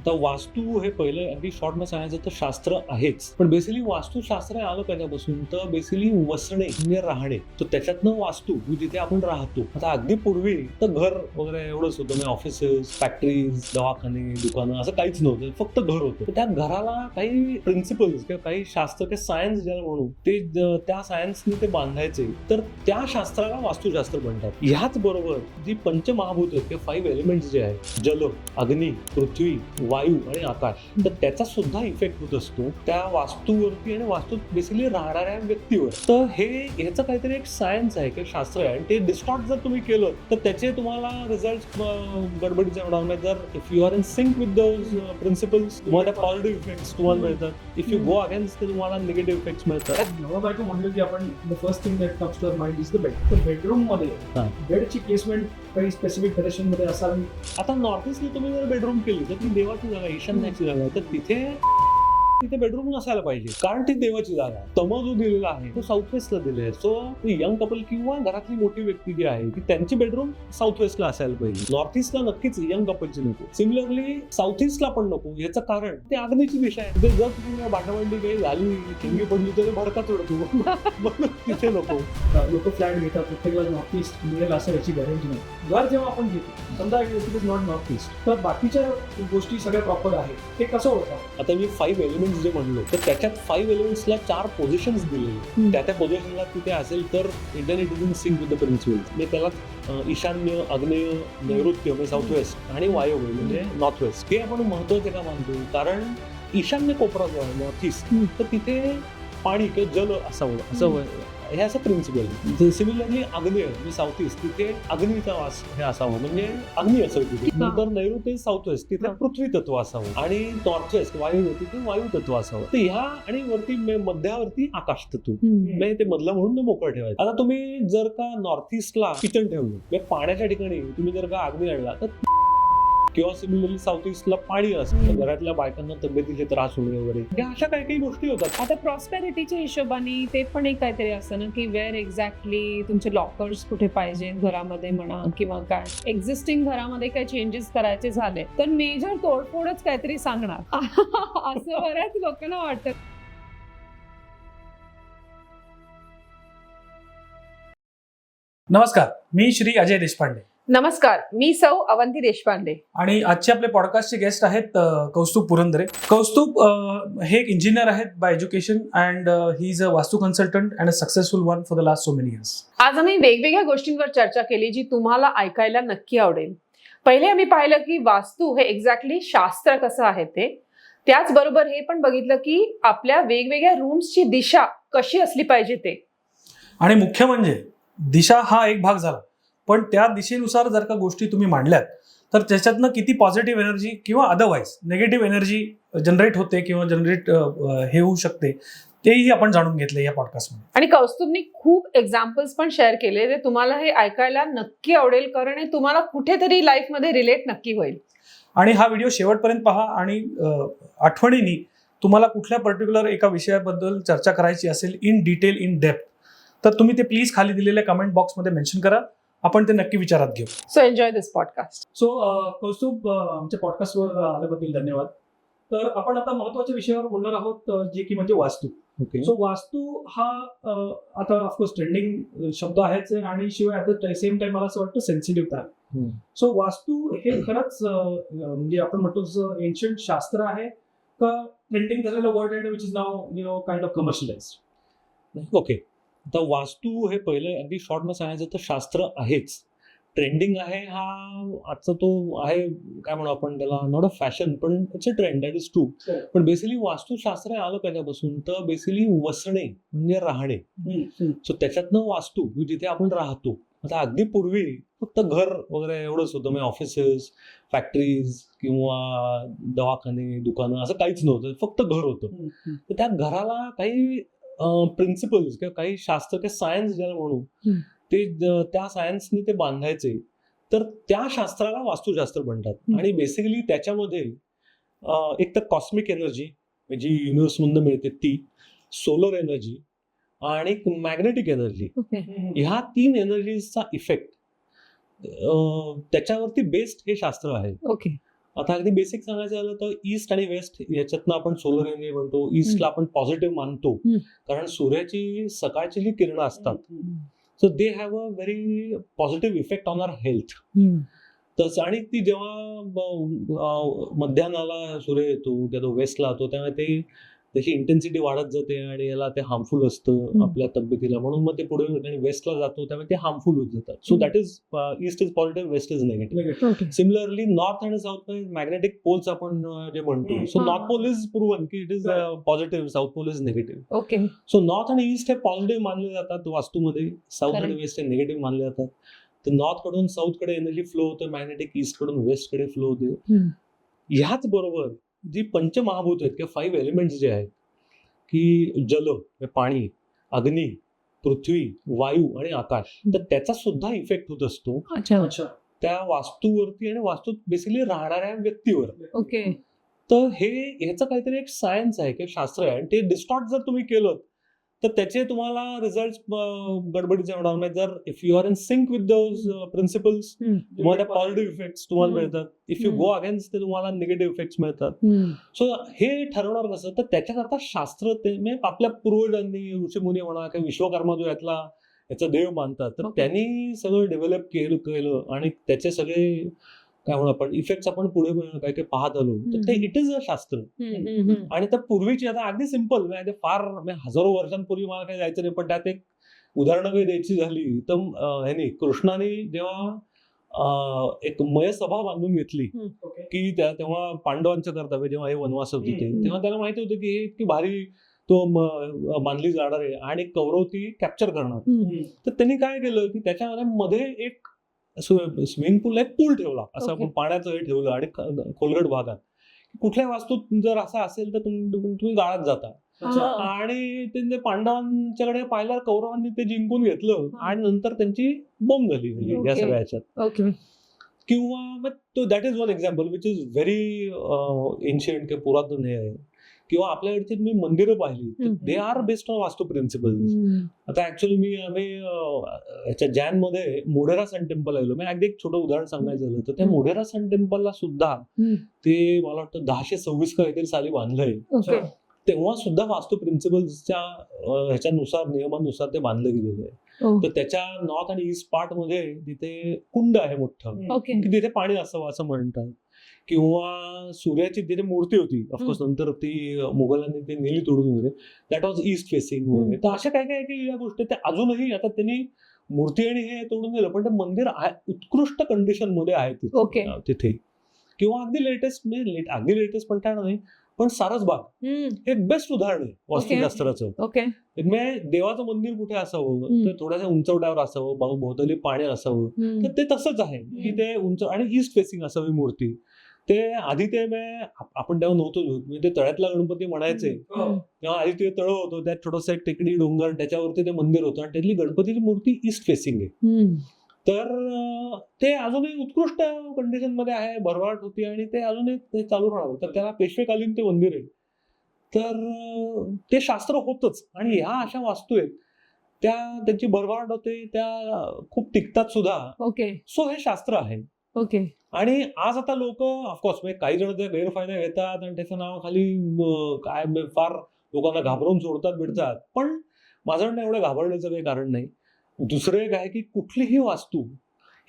आता वास्तू हे पहिलं अगदी शॉर्टमध्ये सांगायचं तर शास्त्र आहेच, पण बेसिकली वास्तुशास्त्र आलं पहिल्यापासून तर बेसिकली वसणे म्हणजे राहणे. तर त्याच्यातनं वास्तू जिथे आपण राहतो. आता अगदी पूर्वी तर घर वगैरे एवढंच होतं, म्हणजे ऑफिसेस, फॅक्टरीज, दवाखाने, दुकानं असं काहीच नव्हतं, फक्त घर होतं. तर त्या घराला काही प्रिन्सिपल्स किंवा काही शास्त्र किंवा सायन्स ज्याला म्हणू ते त्या सायन्सने ते बांधायचे, तर त्या शास्त्राला वास्तुशास्त्र म्हणतात. ह्याच बरोबर जी पंचमहाभूत आहेत किंवा 5 एलिमेंट्स जे आहेत, जल, अग्नी, पृथ्वी, वायू आणि आकाश, तर त्याचा सुद्धा इफेक्ट होत असतो त्या वास्तूवरती आणि वास्तूत बेसिकली राहणाऱ्या व्यक्तीवर. तर ह्याचं काहीतरी एक सायन्स आहे किंवा शास्त्र आहे, आणि ते डिस्टॉर्ट जर तुम्ही केलं तर त्याचे तुम्हाला रिझल्ट गडबडीचे होणार नाही. जर if you are in sync with those principles तुम्हाला पॉझिटिव्ह इफेक्ट्स तुम्हाला मिळतात. इफ यू गो अगेन्स्ट तुम्हाला निगेटिव्ह इफेक्ट्स मिळतात. नवबायको म्हणलं की आपण the first thing that comes to our mind is the bed. तर बेडरूम मध्ये बेडची प्लेसमेंट काही स्पेसिफिक डायरेक्शन मध्ये असावी. आता नॉर्थ ईस्टला तुम्ही जर बेडरूम केली तर ती देवाची जागा, ईशान्याची जागा आहे, तर तिथे बेडरूम नसायला पाहिजे, कारण ती देवाची जागा आहे. तमो जो दिलेला आहे तो साऊथ वेस्टला दिलेला आहे. सो यंग कपल किंवा घरातली मोठी व्यक्ती जी आहे की त्यांची बेडरूम साऊथ वेस्टला असायला पाहिजे. नॉर्थ ईस्टला नक्कीच यंग कपलची नको. सिमिलरली साऊथ ईस्टला पण नको. याचं कारण ते अग्नीची दिशा आहे. जर तुम्ही भांडाभांडी काही झाली, चिंगी पडली तर भडकाच उडतो. म्हणून तिथे नको. लोक फ्लॅट घेतात, प्रत्येकाला नॉर्थ ईस्ट मिळेल असं याची गॅरंटी नाही. घर जेव्हा आपण घेतो, समजा it is not north east, तर बाकीच्या गोष्टी सगळ्या प्रॉपर आहेत, ते कसं ओळखावं? आता मी 5 एलिमेंट्स जे म्हणलो, तर त्याच्यात 5 एलिमेंट्सला 4 पोझिशन्स दिलेले. त्या पोझिशनला तिथे असेल तर it is in sync with the principles. म्हणजे त्याला ईशान्य, आग्नेय, नैऋत्य म्हणजे साऊथ वेस्ट आणि वायव्य म्हणजे नॉर्थ वेस्ट. हे आपण महत्वाचे का मानतो? कारण ईशान्य कोपरा जो आहे नॉर्थ ईस्ट, तर तिथे पाणी किंवा जल असावं असं हे असं प्रिन्सिपल. सिमिलरली आग्नेय म्हणजे साऊथ ईस्ट, तिथे अग्नीचा वास हे असावं, म्हणजे अग्नी असावं तिथे. नंतर नैऋत्य साऊथ वेस्ट, तिथे पृथ्वी तत्व असावं. आणि नॉर्थ वेस्ट वायू, तिथे वायू तत्व असावं. तर ह्या आणि वरती मध्यावरती आकाश तत्व, म्हणजे ते मधलं म्हणून ते मोकळं ठेवायचं. आता तुम्ही जर का नॉर्थ ईस्टला किचन ठेवलं म्हणजे पाण्याच्या ठिकाणी तुम्ही जर का अग्नी आणला, तर किंवा सिमिलरली साऊथ ईस्टला पाणी असतं, घरातल्या बायकांना तब्येतीचे त्रास होणे वगैरे, या अशा काही काही गोष्टी होतात. आता प्रॉस्पेरिटीच्या हिशोबाने ते पण एक काहीतरी असतं ना, की वेअर एक्झॅक्टली तुमचे लॉकर्स कुठे पाहिजे घरामध्ये म्हणा, किंवा काय एक्झिस्टिंग घरामध्ये काही चेंजेस करायचे झाले तर मेजर तोडफोडच काहीतरी सांगणार असं बऱ्याच लोकांना वाटतं. नमस्कार, मी श्री अजय देशपांडे नमस्कार, मी सौ अवंती देशपांडे आणि आजचे आपले पॉडकास्टचे गेस्ट आहेत कौस्तुभ पुरंदरे. कौस्तुभ हे एक इंजिनियर आहेत by education and he is a vastu consultant and a successful one for the last so many years. आज आम्ही वेगवेगळ्या गोष्टींवर चर्चा केली जी तुम्हाला ऐकायला नक्की आवडेल. पहिले आम्ही पाहिलं की वास्तू हे एक्झॅक्टली शास्त्र कसं आहे ते, त्याचबरोबर हे पण बघितलं की आपल्या वेगवेगळ्या रूम्सची दिशा कशी असली पाहिजे ते, आणि मुख्य म्हणजे दिशा हा एक भाग झाला, पण त्या दिशेनुसार जर का गोष्टी तुम्ही मांडल्यात तर त्याच्यातनं किती पॉझिटिव्ह एनर्जी किंवा अदरवाईज निगेटिव्ह एनर्जी जनरेट होते किंवा जनरेट हे होऊ शकते, तेही आपण जाणून घेतले या पॉडकास्टमध्ये. आणि कौस्तुभनी खूप एक्झाम्पल्स पण शेअर केले, ते तुम्हाला हे ऐकायला नक्की आवडेल, कारण हे तुम्हाला कुठेतरी लाईफमध्ये रिलेट नक्की होईल. आणि हा व्हिडिओ शेवटपर्यंत पहा आणि आठवणीने तुम्हाला कुठल्या पर्टिक्युलर एका विषयाबद्दल चर्चा करायची असेल इन डिटेल, इन डेप्थ, तर तुम्ही ते प्लीज खाली दिलेल्या कमेंट बॉक्समध्ये मेन्शन करा, आपण ते नक्की विचारात घेऊ. सो एन्जॉय दिस पॉडकास्ट. सो कौस्तुभ, आमच्या पॉडकास्टवर आल्याबद्दल धन्यवाद. तर आपण आता महत्वाच्या विषयावर बोलणार आहोत, जे की म्हणजे वास्तू. सो वास्तू हा आता ऑफकोर्स ट्रेंडिंग शब्द आहेच, आणि शिवाय ॲट द सेम टाइम मला असं वाटतं सेन्सिटिव्ह आहे. सो वास्तू हे खरंच म्हणजे आपण म्हणतो जसं एन्शियंट शास्त्र आहे का ट्रेंडिंग झालेलं वर्ड आहे which is now kind of commercialised? Okay, आता वास्तू हे पहिलं अगदी शॉर्टमध्ये सांगायचं तर शास्त्र आहेच. ट्रेंडिंग आहे हा आजचा तो आहे, काय म्हणू आपण त्याला, नॉट अ फॅशन पण it's a trend, that is true. पण बेसिकली वास्तुशास्त्र आलं पहिल्यापासून तर बेसिकली वसणे म्हणजे राहणे. सो त्याच्यातनं वास्तू जिथे आपण राहतो. आता अगदी पूर्वी फक्त घर वगैरे एवढंच होतं, म्हणजे ऑफिसेस, फॅक्टरीज किंवा दवाखाने, दुकानं असं काहीच नव्हतं, फक्त घर होतं. तर त्या घराला काही प्रिन्सिपल्स किंवा काही शास्त्र किंवा सायन्स ज्याला म्हणू ते त्या सायन्सने ते बांधायचे, तर त्या शास्त्राला वास्तुशास्त्र म्हणतात. आणि बेसिकली त्याच्यामध्ये एक तर कॉस्मिक एनर्जी जी युनिव्हर्समधून मिळते ती, सोलर एनर्जी आणि मॅग्नेटिक एनर्जी, ह्या 3 एनर्जीजचा इफेक्ट त्याच्यावरती बेस्ड हे शास्त्र आहे. ओके. आता अगदी बेसिक सांगायचं झालं तर ईस्ट आणि वेस्ट याच्यातनं आपण सोलर एनर्जी म्हणतो. ईस्टला आपण पॉझिटिव्ह मानतो कारण सूर्याची सकाळची जी किरणं असतात so they have a very positive effect on our health. तसं आणि ती जेव्हा मध्यान्हाला सूर्य येतो किंवा तो वेस्टला येतो तेव्हा ते त्याची इंटेन्सिटी वाढत जाते आणि याला ते हार्मफुल असतं आपल्या तब्येतीला, म्हणून मग ते पुढे आणि वेस्टला जातो त्यामुळे ते हार्मफुल होत जातात. So that is east is positive, west is negative. Similarly north आणि साऊथ मॅग्नेटिक पोल्स आपण जे म्हणतो. So north pole is proven की it is positive, south pole is negative. Okay. So north आणि ईस्ट हे positive मानले जातात वास्तूमध्ये, साऊथ आणि वेस्ट हे निगेटिव्ह मानले जातात. तर नॉर्थ कडून साऊथ कडे एनर्जी फ्लो होते, मॅग्नेटिक ईस्ट कडून वेस्ट कडे फ्लो होते. ह्याच बरोबर जी पंचमहाभूत आहेत किंवा 5 एलिमेंट्स जे आहेत की जल, पाणी, अग्नी, पृथ्वी, वायू आणि आकाश, तर त्याचा सुद्धा इफेक्ट होत असतो अच्छा. त्या वास्तूवरती आणि वास्तूत बेसिकली राहणाऱ्या व्यक्तीवर. ओके. तर ह्याचं काहीतरी एक सायन्स आहे किंवा शास्त्र आहे आणि ते डिस्टॉर्ट जर तुम्ही केलं तर त्याचे तुम्हाला रिझल्ट गडबडीचे होणार. म्हणजे जर if you are in sync with those principles तुम्हाला पॉझिटिव्ह इफेक्ट्स तुम्हाला मिळतात. इफ यू गो अगेन्स्ट ते तुम्हाला निगेटिव्ह इफेक्ट्स मिळतात. सो हे ठरवणार कसं, तर त्याच्याकरता शास्त्र ते म्हणजे आपल्या पूर्वजांनी, ऋषीमुनी म्हणा किंवा विश्वकर्मा जो याचा देव मानतात, तर त्यांनी सगळं डेव्हलप केलं आणि त्याचे सगळे काय म्हणू आपण इफेक्ट्स आपण पुढे काय काय पाहत आलो. तर ते इट इज अ शास्त्र. आणि त्या पूर्वीची आता अगदी सिम्पल म्हणजे फार हजारो वर्षांपूर्वी मला काही जायचं नाही, पण त्यात एक उदाहरणं काही द्यायची झाली तर ह्यानी कृष्णाने जेव्हा एक मयसभा बांधून घेतली की तेव्हा पांडवांचं कर्तव्य जेव्हा हे वनवास होते तेव्हा त्याला माहिती होतं की हे इतकी भारी तो बांधली जाणार आहे आणि कौरव ती कॅप्चर करणार. तर त्यांनी काय केलं की त्याच्यामध्ये एक स्विमिंग पूल, एक पूल ठेवला, असं आपण पाण्याचं हे ठेवलं आणि खोलगट भागात कुठल्या वास्तूत जर असं असेल तर तुम्ही गाळात जाता. आणि ते पांडवांच्याकडे पाहिल्यावर कौरवांनी ते जिंकून घेतलं आणि नंतर त्यांची बॉम्ब झाली या सगळ्या ह्याच्यात. किंवा मग that is one example which is very ancient किंवा पुरातन हे आहे. किंवा आपल्याकडची मी मंदिरं पाहिली दे आर बेस्ड ऑन वास्तू प्रिन्सिपल्स. आता ऍक्च्युअली आम्ही याच्या जॅनमध्ये मोढेरा सन टेम्पल आलो. मी अगदी एक छोटं उदाहरण सांगायचं झालं तर त्या मोढेरा सन टेम्पलला सुद्धा ते मला वाटतं 1026 काहीतरी साली बांधलंय. तेव्हा सुद्धा वास्तू प्रिन्सिपल्सच्या ह्याच्यानुसार, नियमानुसार ते बांधलं गेलेलं आहे. तर त्याच्या नॉर्थ आणि ईस्ट पार्ट मध्ये तिथे कुंड आहे मोठं की तिथे पाणी असावं असं म्हणतात. किंवा सूर्याची तिथे मूर्ती होती, ऑफकोर्स नंतर ती मुघलांनी ते नेली तोडून वगैरे, दॅट वॉज ईस्ट फेसिंग वगैरे. तर अशा काय काय की या गोष्टी त्या अजूनही, आता त्यांनी मूर्ती आणि हे तोडून गेलं पण ते मंदिर उत्कृष्ट कंडिशन मध्ये आहे तिथे. किंवा अगदी लेटेस्ट पण काय नाही, पण सारसबाग हे बेस्ट उदाहरण आहे वास्तुशास्त्राचं. देवाचं मंदिर कुठे असावं तर थोड्याशा उंचवट्यावर असावं, भोवताली पाणी असावं, तर ते तसंच आहे की ते उंच आणि ईस्ट फेसिंग असावी मूर्ती. ते आधी ते आपण तेव्हा नव्हतो, ते तळ्यातला गणपती म्हणायचे तेव्हा आधी ते तळ होतं, त्यात छोटंसं एक टेकडी डोंगर, त्याच्यावरती ते मंदिर होतं आणि त्यातली गणपतीची मूर्ती ईस्ट फेसिंग आहे. तर ते अजूनही उत्कृष्ट कंडिशन मध्ये आहे, भरभराट होती आणि ते अजूनही ते चालू राहणार. तर त्याला पेशवेकालीन ते मंदिर आहे. तर ते शास्त्र होतच आणि ह्या अशा वास्तू आहेत त्यांची भरभराट होते, त्या खूप टिकतात सुद्धा. सो हे शास्त्र आहे. आणि आज आता लोक ऑफकोर्स काही जण ते गैरफायदा घेतात आणि त्याच्या नावाखाली काय फार लोकांना घाबरवून सोडतात बिडतात. पण माझं म्हणणं एवढं घाबरण्याचं काही कारण नाही. दुसरं एक आहे की कुठलीही वास्तू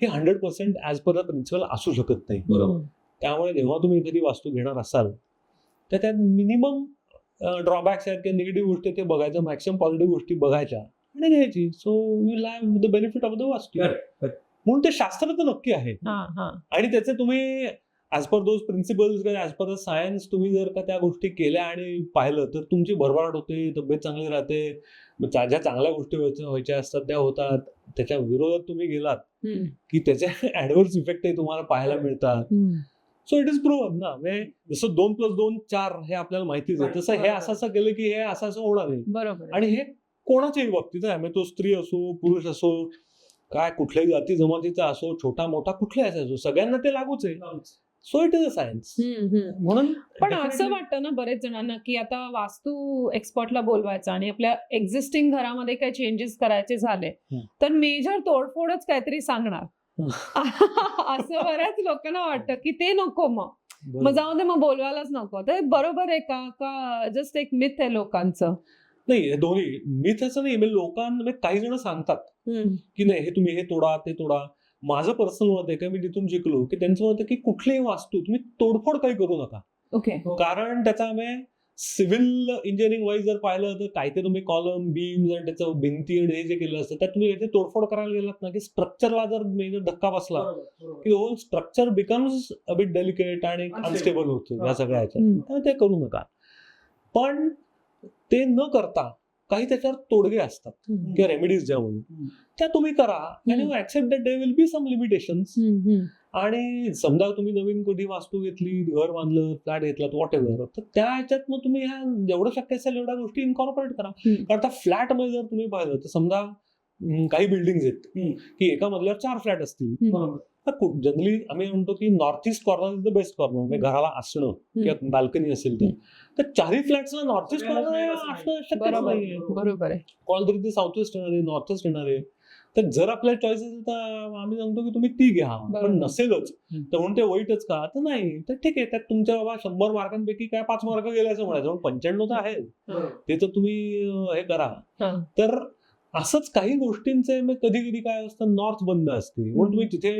ही 100% ऍज पर द प्रिन्सिपल असू शकत नाही. बरोबर. त्यामुळे जेव्हा तुम्ही एखादी वास्तू घेणार असाल तर त्यात मिनिमम ड्रॉबॅक्स आहेत किंवा निगेटिव्ह गोष्टी ते बघायच्या, मॅक्सिमम पॉझिटिव्ह गोष्टी बघायच्या आणि घ्यायची. So you have the benefit of the वास्तू. म्हणून ते शास्त्र तर नक्की आहे आणि त्याचे तुम्ही as per those principles, as per the science तुम्ही जर का त्या गोष्टी केल्या आणि पाहिलं तर तुमची भरभराट होते, तब्येत चांगली राहते, ज्या चांगल्या गोष्टी व्हायच्या असतात त्या होतात. त्याच्या विरोधात तुम्ही गेलात की त्याचे ऍडव्हर्स इफेक्टही तुम्हाला पाहायला मिळतात. सो इट इज प्रूव्हन ना. म्हणजे जसं 2+2 4 हे आपल्याला माहितीच आहे, तसं हे असं केलं की हे असं होणार आहे. बरोबर. आणि हे कोणाच्याही बाबतीत आहे, तो स्त्री असो, पुरुष असो, काय कुठल्याही जाती जमातीचा असो, छोटा मोठा कुठलाही असो, सगळ्यांना ते लागूच आहे. So it is a science. म्हणून पण असं वाटतं ना बरेच जणांना की आता वास्तू एक्सपर्टला बोलवायचं आणि आपल्या एक्झिस्टिंग घरामध्ये काही चेंजेस करायचे झाले तर मेजर तोडफोडच काहीतरी सांगणार. असं बऱ्याच लोकांना वाटतं की ते नको, मग मग जाऊन ते मग बोलवायलाच नको. तर बरोबर आहे का जस्ट एक मिथ आहे लोकांचं? नाही, हे दोन्ही मी तसं नाही, म्हणजे लोकांना काही जण सांगतात की नाही हे तुम्ही हे तोडा ते तोडा. माझं पर्सनल मत आहे का मी तिथून शिकलो की त्यांचं मत आहे की कुठलीही वास्तू तुम्ही तोडफोड काही करू नका. ओके. कारण त्याचा आम्ही सिव्हिल इंजिनिअरिंग वाईज जर पाहिलं तर काय ते तुम्ही कॉलम बीम्स आणि त्याचं भिंती आणि हे जे केलं असतं त्यात तुम्ही याची तोडफोड करायला गेलात ना की स्ट्रक्चरला जर मेजर धक्का बसला की whole structure becomes a bit delicate आणि अनस्टेबल होतं या सगळ्या ह्याच्यात. त्यामुळे ते करू नका. पण ते न करता काही त्याच्यावर तोडगे असतात किंवा रेमेडीज ज्या म्हणून त्या तुम्ही करा आणि accept that there will be some limitations. आणि समजा तुम्ही नवीन कुठे वास्तू घेतली, घर बांधलं, फ्लॅट घेतला, वॉट एव्हर, तर त्या ह्याच्यात मग तुम्ही ह्या जेवढं शक्य असेल एवढ्या गोष्टी इन्कॉर्पोरेट करा. कारण त्या फ्लॅटमध्ये जर तुम्ही पाहिलं तर समजा काही बिल्डिंग आहेत की एका मजल्यावर 4 फ्लॅट असतील. जनरली आम्ही म्हणतो की north east corner is the best corner, म्हणजे घराला असणं किंवा बाल्कनी असेल तर 4ही फ्लॅट्सला नॉर्थ ईस्ट कॉर्नर असणं शक्यच नाहीये. बरोबर आहे. कोणाला तरी ते साऊथ वेस्ट येणार आहे, नॉर्थ ईस्ट येणार आहे. तर जर आपल्याला चॉईस असेल तर आम्ही सांगतो की तुम्ही ती घ्या. पण नसेलच तर म्हणून ते वाईटच का, तर नाही तर ठीक आहे, त्यात तुमच्या बाबा 100 मार्कांपैकी काय 5 मार्क गेले असं म्हणायचं, पण 95 तर आहे ते तर तुम्ही हे करा. तर असंच काही गोष्टींचे कधी कधी काय असतं, नॉर्थ बंद असते म्हणून तुम्ही तिथे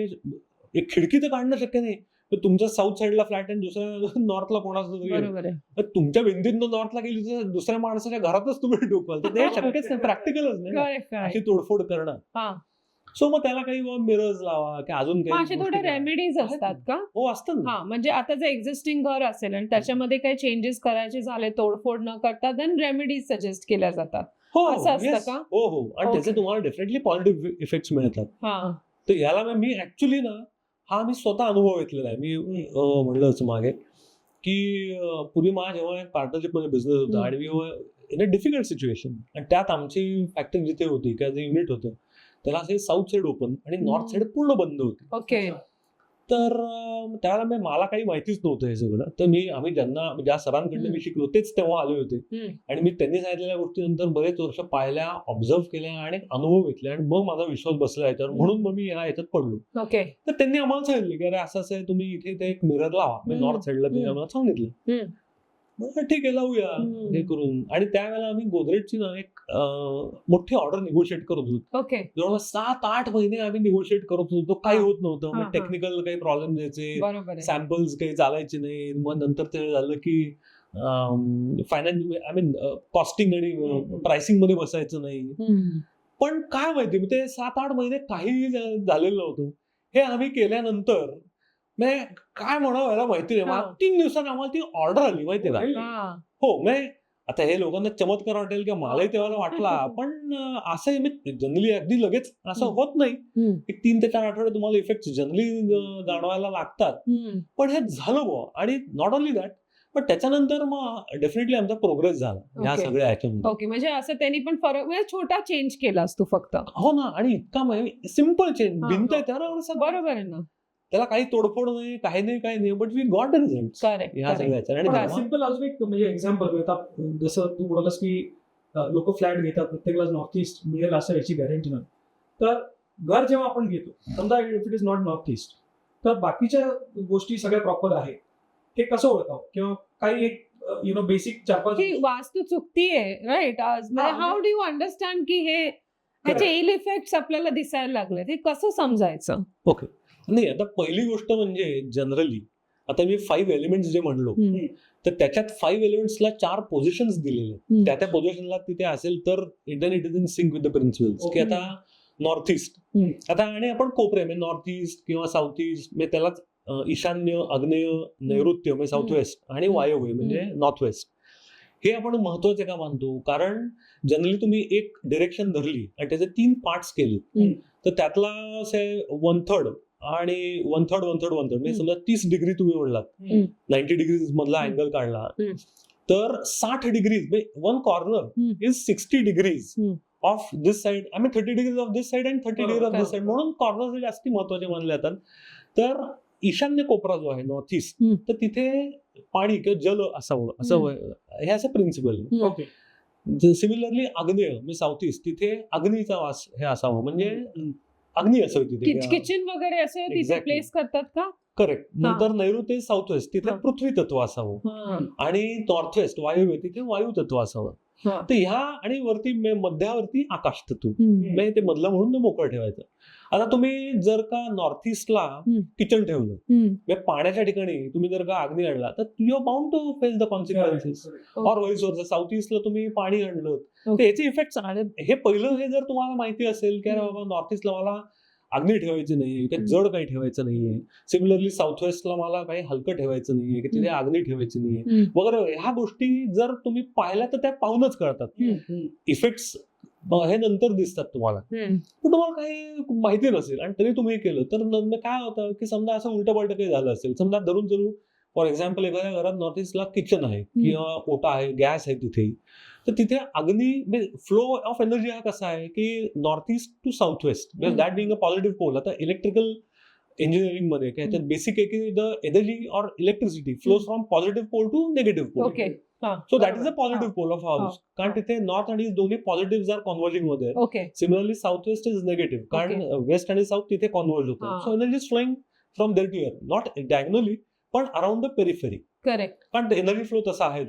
एक खिडकी तर काढणं शक्य नाही. तर तुमच्या साऊथ साईडला फ्लॅट आणि दुसऱ्या नॉर्थला कोणाचं तरी, तर तुमच्या भिंतीतून नॉर्थला गेली तर दुसऱ्या माणसाच्या घरातच तुम्ही डोकवाल, तर ते शक्यच नाही, प्रॅक्टिकलच नाही अशी तोडफोड करणं. सो मग त्याला काही मिरर्स लावा की अजून काही थोडे रेमेडीज असतात का? हो असतात ना. म्हणजे आता जर एक्झिस्टिंग घर असेल आणि त्याच्यामध्ये काही चेंजेस करायचे झाले तोडफोड न करता देन रेमेडीज सजेस्ट केल्या जातात. हो असं असतं का? हो हो. आणि त्याचे तुम्हाला डेफिनेटली पॉझिटिव्ह इफेक्ट्स मिळतात. तर याला मी ऍक्च्युली ना हा मी स्वतः अनुभव घेतलेला आहे. मी म्हणलंच मागे की पूर्वी माझा जेव्हा एक पार्टनरशिपमध्ये बिझनेस होता आणि मी इन अ डिफिकल्ट सिच्युएशन, आणि त्यात आमची फॅक्टरी जिथे होती किंवा जे युनिट होतं त्याला असे साऊथ साईड ओपन आणि नॉर्थ साईड पूर्ण बंद होती. ओके. तर त्यावेळेला मला काही माहितीच नव्हतं हे सगळं. तर आम्ही ज्या सरांकडनं मी शिकलो तेच तेव्हा आले होते आणि मी त्यांनी सांगितलेल्या गोष्टीनंतर बरेच वर्ष पाहिल्या, ऑब्झर्व केल्या आणि अनुभव घेतले आणि मग माझा विश्वास बसला याच्यावर, म्हणून मग मी याच्यात पडलो. ओके. तर त्यांनी आम्हाला सांगितलं की अरे असं असं आहे, तुम्ही इथे ते एक मिरर लावा. मी नॉर्थ साईडला त्यांनी आम्हाला सांगितलं. मग ठीक आहे लावूया हे करून. आणि त्यावेळेला आम्ही गोदरेजची ना एक मोठी ऑर्डर निगोशिएट करत होतो. ओके. जवळपास 7-8 महिने आम्ही निगोशिएट करत होतो. काही होत नव्हतं. टेक्निकल काही प्रॉब्लेम द्यायचे, सॅम्पल्स काही चालायचे नाही. मग नंतर ते झालं की फायनान्स कॉस्टिंग आणि प्राइसिंग मध्ये बसायचं नाही. पण काय माहिती ते 7-8 महिने काही झालेलं नव्हतं. हे आम्ही केल्यानंतर काय म्हणावं याला माहिती नाही, 3 दिवसांनी आम्हाला ती ऑर्डर आली माहितीये का. हो, आता हे लोकांना चमत्कार वाटेल किंवा मलाही तेव्हा वाटला, पण असं जनरली अगदी लगेच असं होत नाही. एक 3 ते 4 आठवडे तुम्हाला इफेक्ट जनरली जाणवायला लागतात. पण हे झालं बुवा. आणि नॉट ओनली दॅट, पण त्याच्यानंतर मग डेफिनेटली आमचा प्रोग्रेस झाला या सगळ्या ह्याच्यामध्ये. ओके. म्हणजे असं त्यांनी पण फरक, म्हणजे छोटा चेंज केलास तू फक्त. हो ना. आणि इतका सिम्पल चेंज, भिंत आहे त्यावर बरोबर आहे ना, त्याला काही तोडफोड नाही, काही नाही, but we got the result ह्या सगळ्याच्या. सिम्पल अजून एक म्हणजे एक्झाम्पल, जसं तू बोललास की लोक फ्लॅट घेतात, प्रत्येकाला नॉर्थ ईस्ट मिळेल असं याची गॅरंटी नाही. तर घर जेव्हा आपण घेतो, समजा if it is not north east, तर बाकीच्या गोष्टी सगळ्या प्रॉपर आहेत, हे कसं ओळखावं? किंवा काही एक बेसिक 4-5 वास्तू चुकतीये, right? How do you understand की हे त्याचे इल इफेक्ट्स आपल्याला दिसायला लागले, ते कसं समजायचं? ओके. नाही, आता पहिली गोष्ट म्हणजे जनरली आता मी 5 एलिमेंट्स जे म्हणलो, तर त्याच्यात 5 एलिमेंट्सला 4 पोझिशन्स दिलेले. त्या पोझिशनला तिथे असेल तर it is in sync with the principles. की आता नॉर्थ ईस्ट, आता आणि आपण कोपरे म्हणजे नॉर्थ ईस्ट किंवा साऊथ ईस्ट, म्हणजे त्यालाच ईशान्य, आग्नेय, नैऋत्य म्हणजे साऊथ वेस्ट आणि वायव्य म्हणजे नॉर्थ वेस्ट, हे आपण महत्वाचे का मानतो? कारण जनरली तुम्ही एक डिरेक्शन धरली आणि त्याचे 3 पार्ट्स केले, तर त्यातला 1/3 आणि 1/3 म्हणजे समजा 30 डिग्री तुम्ही म्हणलात, 90 डिग्रीज मधला अँगल काढला, तर 60 डिग्रीज म्हणजे 1 corner is 60 degrees of this side, 30 degrees of this side and 30 degree of this side, म्हणून कॉर्नर जास्त महत्वाचे मानले जातात. तर ईशान्य कोपरा जो आहे नॉर्थ ईस्ट, तर तिथे पाणी किंवा जल असावं, असं हे असं प्रिन्सिपल आहे. सिमिलरली आग्नेय म्हणजे साऊथ ईस्ट, तिथे अग्नीचा वास हे असावं, म्हणजे अग्नी असावी तिथे. किचन वगैरे असं तिथे प्लेस करतात का? करेक्ट. नंतर नैऋत्य साऊथ वेस्ट तिथे हा. पृथ्वी तत्व असावं आणि नॉर्थ वेस्ट वायव्य तिथे वायू तत्व असावं. हा. तर ह्या आणि वरती मध्यावरती आकाश तत्व म्हणजे ते मधलं म्हणून ते मोकळं ठेवायचं. आता तुम्ही जर का नॉर्थ ईस्टला किचन ठेवलं म्हणजे पाण्याच्या ठिकाणी तुम्ही जर का अग्नी आणला तर you are bound to face the consequences. और व्हाईस वर्सा साऊथ ईस्टला तुम्ही पाणी आणलं तर याचे इफेक्ट हे पहिलं हे जर तुम्हाला माहिती असेल की अरे बाबा नॉर्थ ईस्टला मला अग्नी ठेवायची नाहीये काही जड काही ठेवायचं नाहीये. सिमिलरली साऊथ वेस्टला मला काही हलकं ठेवायचं नाहीये की तिथे अग्नी ठेवायची नाहीये वगैरे. ह्या गोष्टी जर तुम्ही पाहिल्या तर त्या पाहूनच कळतात. इफेक्ट्स हे नंतर दिसतात तुम्हाला पण तुम्हाला काही माहिती नसेल आणि तरी तुम्ही केलं तर काय होतं की समजा असं उलट पलट काही झालं असेल. समजा धरून फॉर एक्झाम्पल एखाद्या घरात नॉर्थ ईस्टला किचन आहे किंवा ओटा आहे गॅस आहे तिथे तर तिथे अग्नी फ्लो ऑफ एनर्जी हा कसा आहे की north east to south west that being a positive pole. आता इलेक्ट्रिकल इंजिनिअरिंग मध्ये काय त्याच्यात बेसिक आहे की the energy or electricity flows from positive pole to negative pole. Okay. So that is a positive pole of house कारण तिथे north आणि east दोन्ही पॉझिटिव्ह आर कॉन्व्हर्जिंग मध्ये. Okay. Similarly south west is negative कारण west आणि south तिथे converge होतं. So energy is flowing from there to here not diagonally पण अराउंड द पेरिफेरी. करेक्ट. कारण एनर्जी फ्लो तसा आहे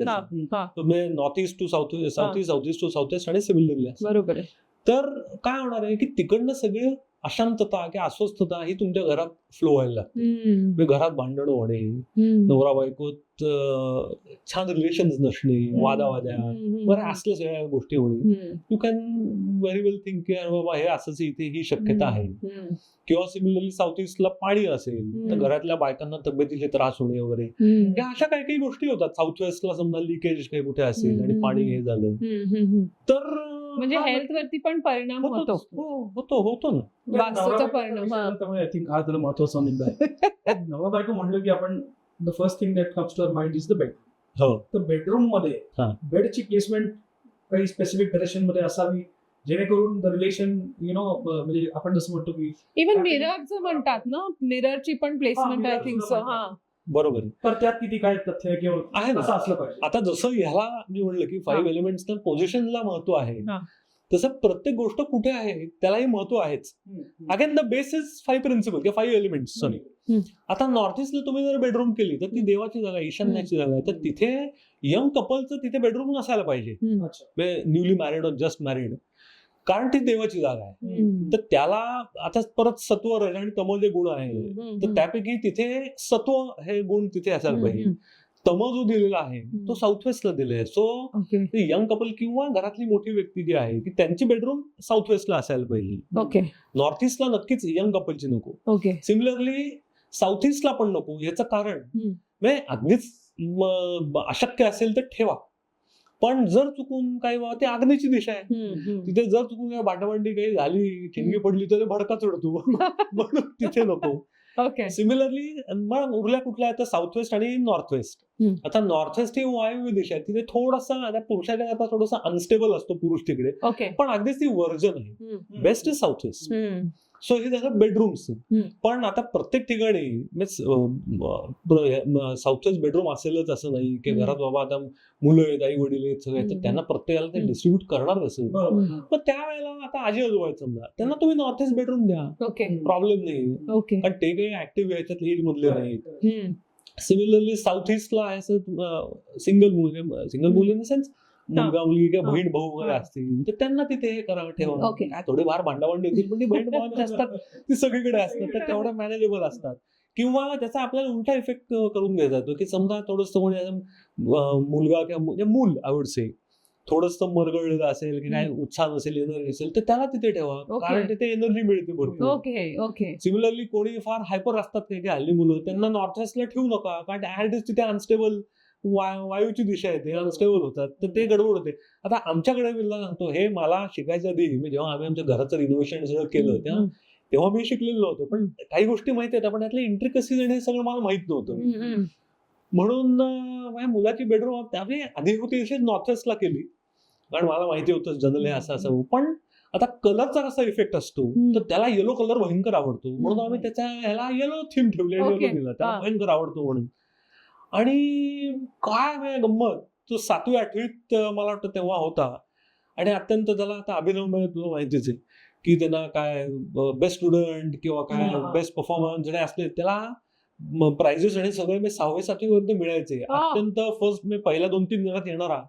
north east to south east south east to south west आणि similarly. बरोबर आहे. तर काय होणार आहे की तिकडनं सगळे अशांतता किंवा अस्वस्थता ही तुमच्या घरात फ्लो व्हायला लागते. घरात भांडणं होणे नवरा बायकोत छान रिलेशन्स नसणे वादावाद्या बऱ्या असल्या सगळ्या गोष्टी होणे. You can very well think की अरे बाबा हे असंच इथे ही शक्यता आहे. किंवा सिमिलरली साऊथ ईस्टला पाणी असेल तर घरातल्या बायकांना तब्येतीचे त्रास होणे वगैरे या अशा काही काही गोष्टी होतात. साऊथ वेस्टला समजा लिकेज काही कुठे असेल आणि पाणी हे झालं तर म्हणजे हेल्थ वरती पण परिणाम होतो ना. वास्तूचा परिणाम. त्यामुळे आय थिंक हा तुला महत्वाचा मुद्दा आहे. नवरा बायको म्हणलं की आपण the first thing that comes to our mind is the bedroom. तर बेडरूम मध्ये बेडची प्लेसमेंट काही स्पेसिफिक डायरेक्शन मध्ये असावी जेणेकरून द रिलेशन म्हणजे आपण जसं म्हणतो की इव्हन मिररचं म्हणतात ना मिररची पण प्लेसमेंट आय थिंक सो. बरोबर. तर त्यात किती काय तथ्य किंवा आहे ना असं असलं पाहिजे. आता जसं ह्याला मी म्हणलं की 5 एलिमेंट्स तर पोझिशनला महत्व आहे तसं प्रत्येक गोष्ट कुठे आहे त्यालाही महत्व आहेच. Again the base is 5 principle किंवा 5 एलिमेंट्स. सॉरी आता नॉर्थ ईस्टला तुम्ही जर बेडरूम केली तर ती देवाची जागा आहे ईशान्याची जागा आहे. तर तिथे यंग कपलचं तिथे बेडरूम नसायला पाहिजे न्यूली मॅरिड और जस्ट मॅरिड कारण ती देवाची जागा आहे. तर त्याला आता परत सत्व रज आणि तम जे गुण आहे तर त्यापैकी तिथे सत्व हे गुण तिथे असायला पाहिजे. तम जो दिलेला आहे तो साऊथ वेस्टला दिलेला आहे. सो यंग कपल किंवा घरातली मोठी व्यक्ती जी आहे की त्यांची बेडरूम साऊथ वेस्टला असायला पाहिजे. नॉर्थ ईस्टला नक्कीच यंग कपलची नको. सिमिलरली साऊथ ईस्टला पण नको. याचं कारण म्हणजे अगदीच अशक्य असेल तर ठेवा पण जर चुकून काही ते आग्नेची दिशा आहे तिथे जर चुकून काही बाटाबांडी काही झाली ठिणगी पडली तर भडका चढतो म्हणून तिथे नको. सिमिलरली मग उरल्या कुठल्या आता साऊथ वेस्ट आणि नॉर्थ वेस्ट. आता नॉर्थ वेस्ट ही वायव्य दिशा आहे तिथे थोडासा आता पुरुषाच्या आता थोडासा अनस्टेबल असतो पुरुष तिकडे पण अगदीच ती वर्जन आहे. Best is south west. So हे झालं बेडरूम्स. पण आता प्रत्येक ठिकाणी साऊथ वेस्ट बेडरूम असेलच असं नाही की घरात बाबा आता मुलं आहेत आई वडील आहेत सगळे तर त्यांना प्रत्येकाला ते डिस्ट्रीब्यूट करणार असेल पण त्यावेळेला आता आजी आजोबा आहेत समजा त्यांना तुम्ही नॉर्थ ईस्ट बेडरूम द्या प्रॉब्लेम नाही कारण ते काही ऍक्टिव्ह याच्यात एज मधले नाहीत. सिमिलरली साऊथ ईस्टला असं सिंगल मुल इन द सेन्स मुलगा मुलगी किंवा बहीण भाऊ वगैरे असतील तर त्यांना तिथे हे करा ठेवा. काय थोडे फार भांडाभांडी होतील पण ती बहीण भावांची असतात ती सगळीकडे असतात तर तेवढ्या मॅनेजेबल असतात. किंवा त्याचा आपल्याला उलटा इफेक्ट करून घ्यायचा येतो की समजा थोडंसं मुलगा किंवा मूल आय वुड से थोडंसं मरगळलेलं असेल की काय उत्साह नसेल एनर्जी असेल तर त्याला तिथे ठेवा कारण तिथे एनर्जी मिळते भरपूर. सिमिलरली कोणी फार हायपर असतात काही हल्ली मुलं त्यांना नॉर्थ वेस्टला ठेवू नका कारण ऍट इज तिथे अनस्टेबल वायूची दिशा येते अनस्टेबल होतात तर ते गडबड होते. आता आमच्याकडे मी सांगतो हे मला शिकायच्या आधी जेव्हा आम्ही आमच्या घराचं रिनोव्हेशन सगळं केलं तेव्हा मी शिकलेलो होतो पण काही गोष्टी माहिती आहेत पण त्यातले इंट्रिकसीज आणि हे सगळं मला माहित नव्हतं. म्हणून माझ्या मुलाची बेडरूम त्यावेळी आधी होती अशी नॉर्थ वेस्टला केली कारण मला माहिती होतं जनरली असं असं. पण आता कलरचा कसा इफेक्ट असतो तर त्याला येलो कलर भयंकर आवडतो म्हणून आम्ही त्याच्या ह्याला येलो थीम ठेवले येलो दिला त्याला भयंकर आवडतो म्हणून. आणि काय गंमत तो 7वी 8वीत मला वाटतं तेव्हा होता आणि अत्यंत त्याला आता अभिनव तुला माहितीच आहे की त्यांना काय बेस्ट स्टुडंट किंवा काय बेस्ट परफॉर्मन्स जे असले त्याला प्राइजेस आणि सगळे मी 6वी-7वी पर्यंत मिळायचे. अत्यंत फर्स्ट मी पहिल्या 2-3 दिवसात येणारा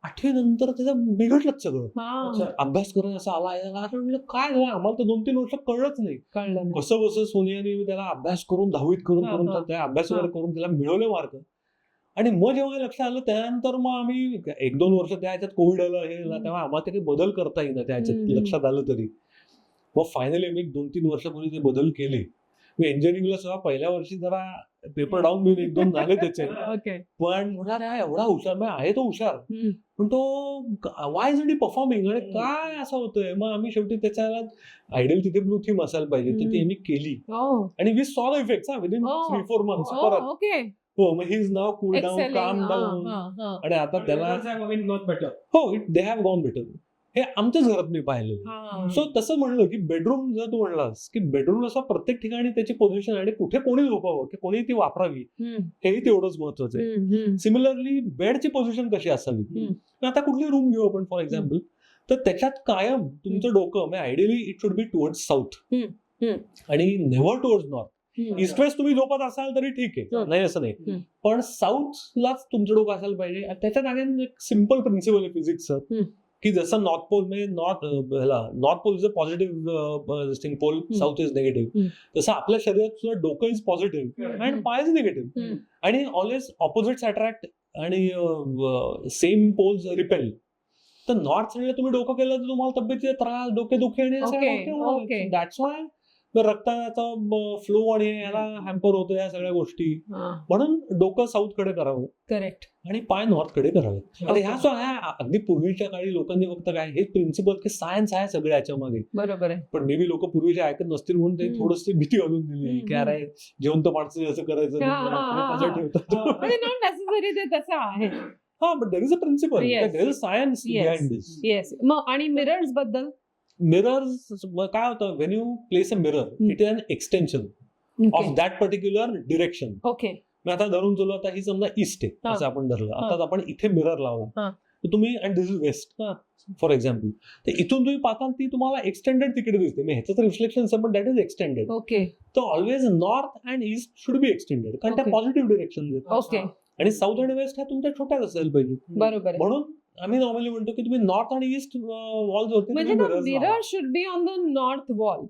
8वी नंतर त्याचं बिघडलंच सगळं. अच्छा. अभ्यास करून असं आला म्हणलं काय झालं आम्हाला तर 2-3 वर्ष कळलंच नाही. कळलं नाही. कसं बसं सोनियाने त्याला अभ्यास करून 10वीत करून हा, हा. त्या अभ्यास वगैरे करून त्याला मिळवले मार्क. आणि मग जेव्हा लक्षात आलं त्यानंतर मग आम्ही 1-2 वर्ष त्या ह्याच्यात कोविड आलं हे आलं, तेव्हा आम्हाला ते काही बदल करता येईना त्या ह्याच्यात लक्षात आलं तरी. मग फायनली मी 2-3 वर्षापूर्वी ते बदल केले. मी इंजिनिअरिंगला सुद्धा पहिल्या वर्षी जरा पेपर डाऊन घेऊन 1-2 झाले त्याचे. ओके. पण म्हणाले हा एवढा हुशार म्हणजे आहे तो हुशार पण तो वाय इज परफॉर्मिंग आणि काय असं होतंय. मग आम्ही शेवटी त्याच्याला आयडियल तिथे ब्लू थीम असायला पाहिजे तर ती आम्ही केली आणि वी सॉ द इफेक्ट्स विदिन 3-4 मंथ्स परत. ओके. हो मग he is now cool down काम डाऊन आणि आता त्याला हो दे हॅव गॉन बेटर. हे आमच्याच घरात मी पाहिलेलं. सो तसं म्हणलं की बेडरूम जर तू म्हणलास की बेडरूम असं प्रत्येक ठिकाणी त्याची पोझिशन आणि कुठे कोणी झोपावं की कोणी ती वापरावी हेही तेवढंच महत्वाचं आहे. सिमिलरली बेडची पोझिशन कशी असावी. आता कुठली रूम घेऊ आपण फॉर एक्झाम्पल तर त्याच्यात कायम तुमचं डोकं म्हणजे ideally it should be towards south आणि never towards north. East west तुम्ही झोपत असाल तरी ठीक आहे नाही असं नाही पण साऊथलाच तुमचं डोकं असायला पाहिजे. त्याच्यात अगेन एक सिम्पल प्रिन्सिपल आहे फिजिक्सचं की जसं नॉर्थ पोल म्हणजे north pole is a positive pole south is negative तसं आपल्या शरीरात सुद्धा डोकं इज पॉझिटिव्ह अँड पाय इज निगेटिव्ह आणि ऑलवेज ऑपोजिट्स अट्रॅक्ट आणि सेम पोल्स रिपेल. तर नॉर्थ साईडला तुम्ही डोकं केलं तर तुम्हाला तब्येतीचा त्रास डोकेदुखी आणि दॅट्स वाय रक्ताचा फ्लो आणि याला हॅम्पर होतो या सगळ्या गोष्टी. म्हणून डोकं साऊथ कडे करावं करेक्ट आणि पाय नॉर्थ कडे करावे. आता ह्या अगदी पूर्वीच्या काळी लोकांनी फक्त काय हे प्रिन्सिपल की सायन्स आहे सगळ्या याच्या मागे. बरोबर आहे. पण मे बी लोक पूर्वीचे ऐकत नसतील म्हणून ते थोडीशी भीती घालून दिली की अरे जिवंत माणसं असं करायचं ठेवतात. हा but there is a principle there is science behind this. Yes. मग आणि मिरर्स बद्दल मिरर्स काय होतं when you place a mirror it is an extension of that particular direction. Okay. मी आता धरून चलो आता ही समजा ईस्ट आहे असं आपण धरलं. आता आपण इथे मिरर लावला तर तुम्ही and this is west for example तर इथून तुम्ही पाहता ती तुम्हाला एक्सटेंडेड तिकडे दिसते. मी ह्याचं रिफ्लेक्शन आहे पण दॅट इज एक्सटेंडेड. ओके. तर always north and east should be extended कारण त्या पॉझिटिव्ह डिरेक्शन आहेत. ओके. आणि साऊथ आणि वेस्ट ह्या तुमच्या छोट्याच असायला पाहिजे. बरोबर. म्हणून आम्ही नॉर्मली म्हणतो की तुम्ही नॉर्थ आणि ईस्ट वॉल्स होते म्हणजे mirror should be on the north wall.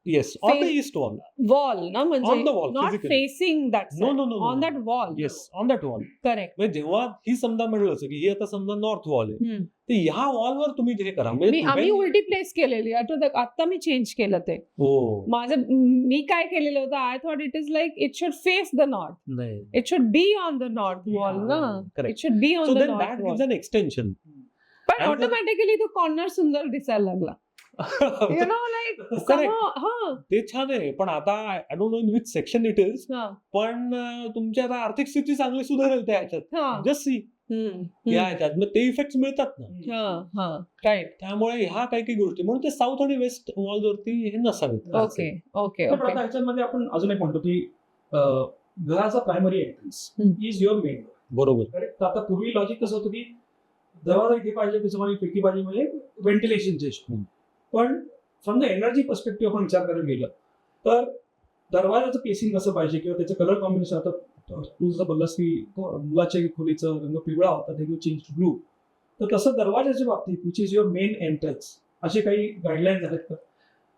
Yes on the east wall ना म्हणजे on the wall not facing that know on that wall. Yes on that wall. Correct. म्हणजे जेव्हा ही समजा म्हणलं की ही आता समजा नॉर्थ वॉल आहे तर ह्या वॉलवर तुम्ही जे करा आम्ही उलटी प्लेस केलेली आता मी चेंज केलं ते. माझं मी काय केलेलं होतं I thought it is like it should face the north. नाही it should be on the north wall ना. It should be on the north wall. An extension पण ऑटोमॅटिकली तो कॉर्नर सुंदर दिसायला लागला. You know, like, ते छान आहे पण आता I don't know in which section it is पण तुमची आता आर्थिक स्थिती चांगली सुधारेल त्या ह्याच्यात जस्ट सी या ह्याच्यात मग ते इफेक्ट मिळतात ना. राईट. त्यामुळे ह्या काही गोष्टी म्हणून ते साऊथ आणि वेस्ट वॉल वरती हे नसावेत. Okay okay. पण आता ह्याच्यामध्ये आपण अजून एक म्हणतो की घराचा primary entrance is your main. बरोबर. करेक्ट. आता पूर्वी लॉजिक कसं होतं की दरवाजा इथे पाहिजे त्याच्यामध्ये खिडकी पाहिजे म्हणजे व्हेंटिलेशनचे इश्यू. पण फ्रॉम द एनर्जी पर्स्पेक्टिव्ह आपण विचार करायला गेलं तर दरवाजाचं पेसिंग कसं पाहिजे किंवा त्याचं कलर कॉम्बिनेशन. आता तू जर बोललास की मुलाच्या खोलीचं रंग पिवळा होता ते चेंज टू ब्लू तर तसं दरवाजाच्या बाबतीत which is your main entrance असे काही गाईडलाईन्स आहेत का.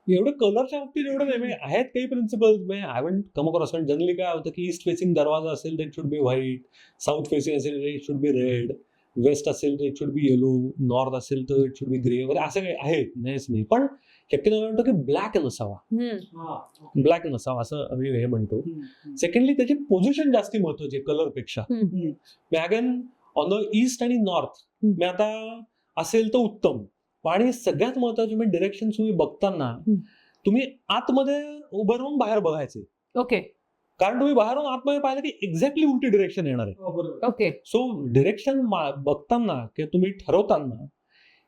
एवढं कलरच्या बाबतीत एवढं नाही आहेत काही principles I want come across. पण जनरली काय होतं की ईस्ट फेसिंग दरवाजा असेल तर it should be white. South facing असेल तर it should be red. West असेल तर it should be yellow. North असेल तर इट शुड बी ग्रे वगैरे असं काही आहेत नाहीच नाही. पण शक्यतो म्हणतो की ब्लॅक नसावा. ब्लॅक नसावा असं आम्ही हे म्हणतो. सेकंडली त्याची पोझिशन जास्ती महत्वाची आहे कलरपेक्षा. अगेन ऑन द ईस्ट आणि नॉर्थ मी आता असेल तर उत्तम. आणि सगळ्यात महत्वाचं म्हणजे डिरेक्शन तुम्ही बघताना तुम्ही आतमध्ये उभं राहून बाहेर बघायचे. ओके. कारण तुम्ही बाहेरून आतमध्ये पाहिलं की एक्झॅक्टली उलटी डिरेक्शन येणार आहे. ओके. सो डिरेक्शन बघताना किंवा तुम्ही ठरवताना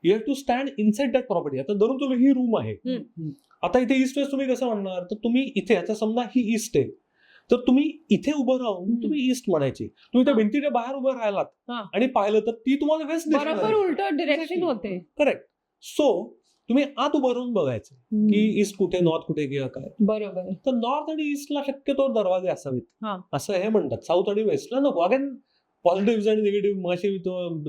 you have to stand inside that property. आता धरून तुला ही रूम आहे. आता इथे ईस्ट वेस्ट तुम्ही कसं म्हणणार तर तुम्ही इथे आता समजा ही ईस्ट आहे तर तुम्ही इथे उभं राहून तुम्ही ईस्ट म्हणायची. तुम्ही त्या भिंतीच्या बाहेर उभं राहिलात आणि पाहिलं तर ती तुम्हाला वेस्ट बरोबर उलट डिरेक्शन होते. करेक्ट. सो तुम्ही आत उभं राहून बघायचं की ईस्ट कुठे, नॉर्थ कुठे किंवा काय. बरोबर. तर नॉर्थ आणि ईस्टला शक्यतो दरवाजे असावेत हा. असं हे म्हणतात. साऊथ आणि वेस्टला नको. अगेन पॉझिटिव्ह आणि निगेटिव्ह मगाशी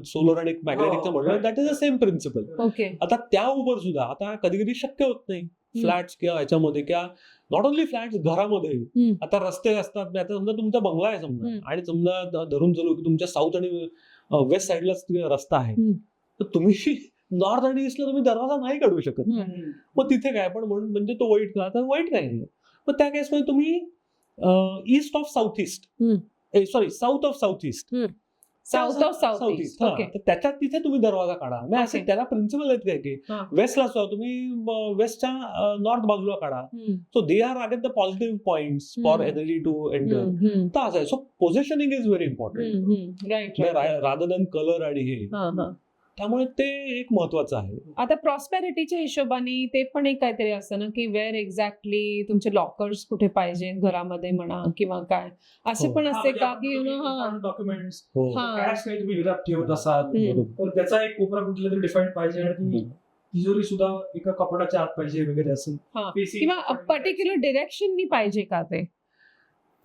सोलर आणि मॅग्नेटिकचं म्हणलं, that is the same principle. Okay. आता त्या उभं सुद्धा आता कधी कधी शक्य होत नाही फ्लॅट्स किंवा याच्यामध्ये किंवा नॉट ओनली फ्लॅट्स घरामध्ये. आता रस्ते असतात. आता समजा तुमचा बंगला आहे समजा आणि समजा धरून चालू की तुमच्या साऊथ आणि वेस्ट साईडलाच रस्ता आहे, तर तुम्ही नॉर्थ आणि ईस्टला तुम्ही दरवाजा नाही काढू शकत. मग तिथे काय पण म्हणजे तो वाईट का, तर वाईट काही नाही. मग त्या केसमध्ये तुम्ही east of south east, sorry south of south east, south of south east. Okay. तर त्याच्यात तिथे तुम्ही दरवाजा काढा. म्हणजे असे Okay. त्याला प्रिन्सिपल आहेत काय की हा. वेस्टला सुद्धा तुम्ही वेस्टच्या नॉर्थ बाजूला काढा. So they are again the positive points for energy to enter. तर असं आहे. So positioning is very important right. Rather than colour आणि हे. त्यामुळे ते एक महत्वाचं आहे. आता प्रॉस्पेरिटीच्या हिशोबाने ते पण एक काहीतरी असतं ना की वेअर एक्झॅक्टली तुमचे लॉकर्स कुठे पाहिजे घरामध्ये म्हणा किंवा काय असे हो. पण असते का की डॉक्युमेंट्स हो. हा. कॅश काही तुम्ही घरात ठेवत असाल बरोबर. तर त्याचा एक कोपरा कुठला तरी डिफाईन पाहिजे आणि ती तिजोरी सुद्धा एका कपड्याच्या आत पाहिजे वगैरे असं. हा. Facing किंवा पर्टिक्युलर डिरेक्शननी पाहिजे का ते.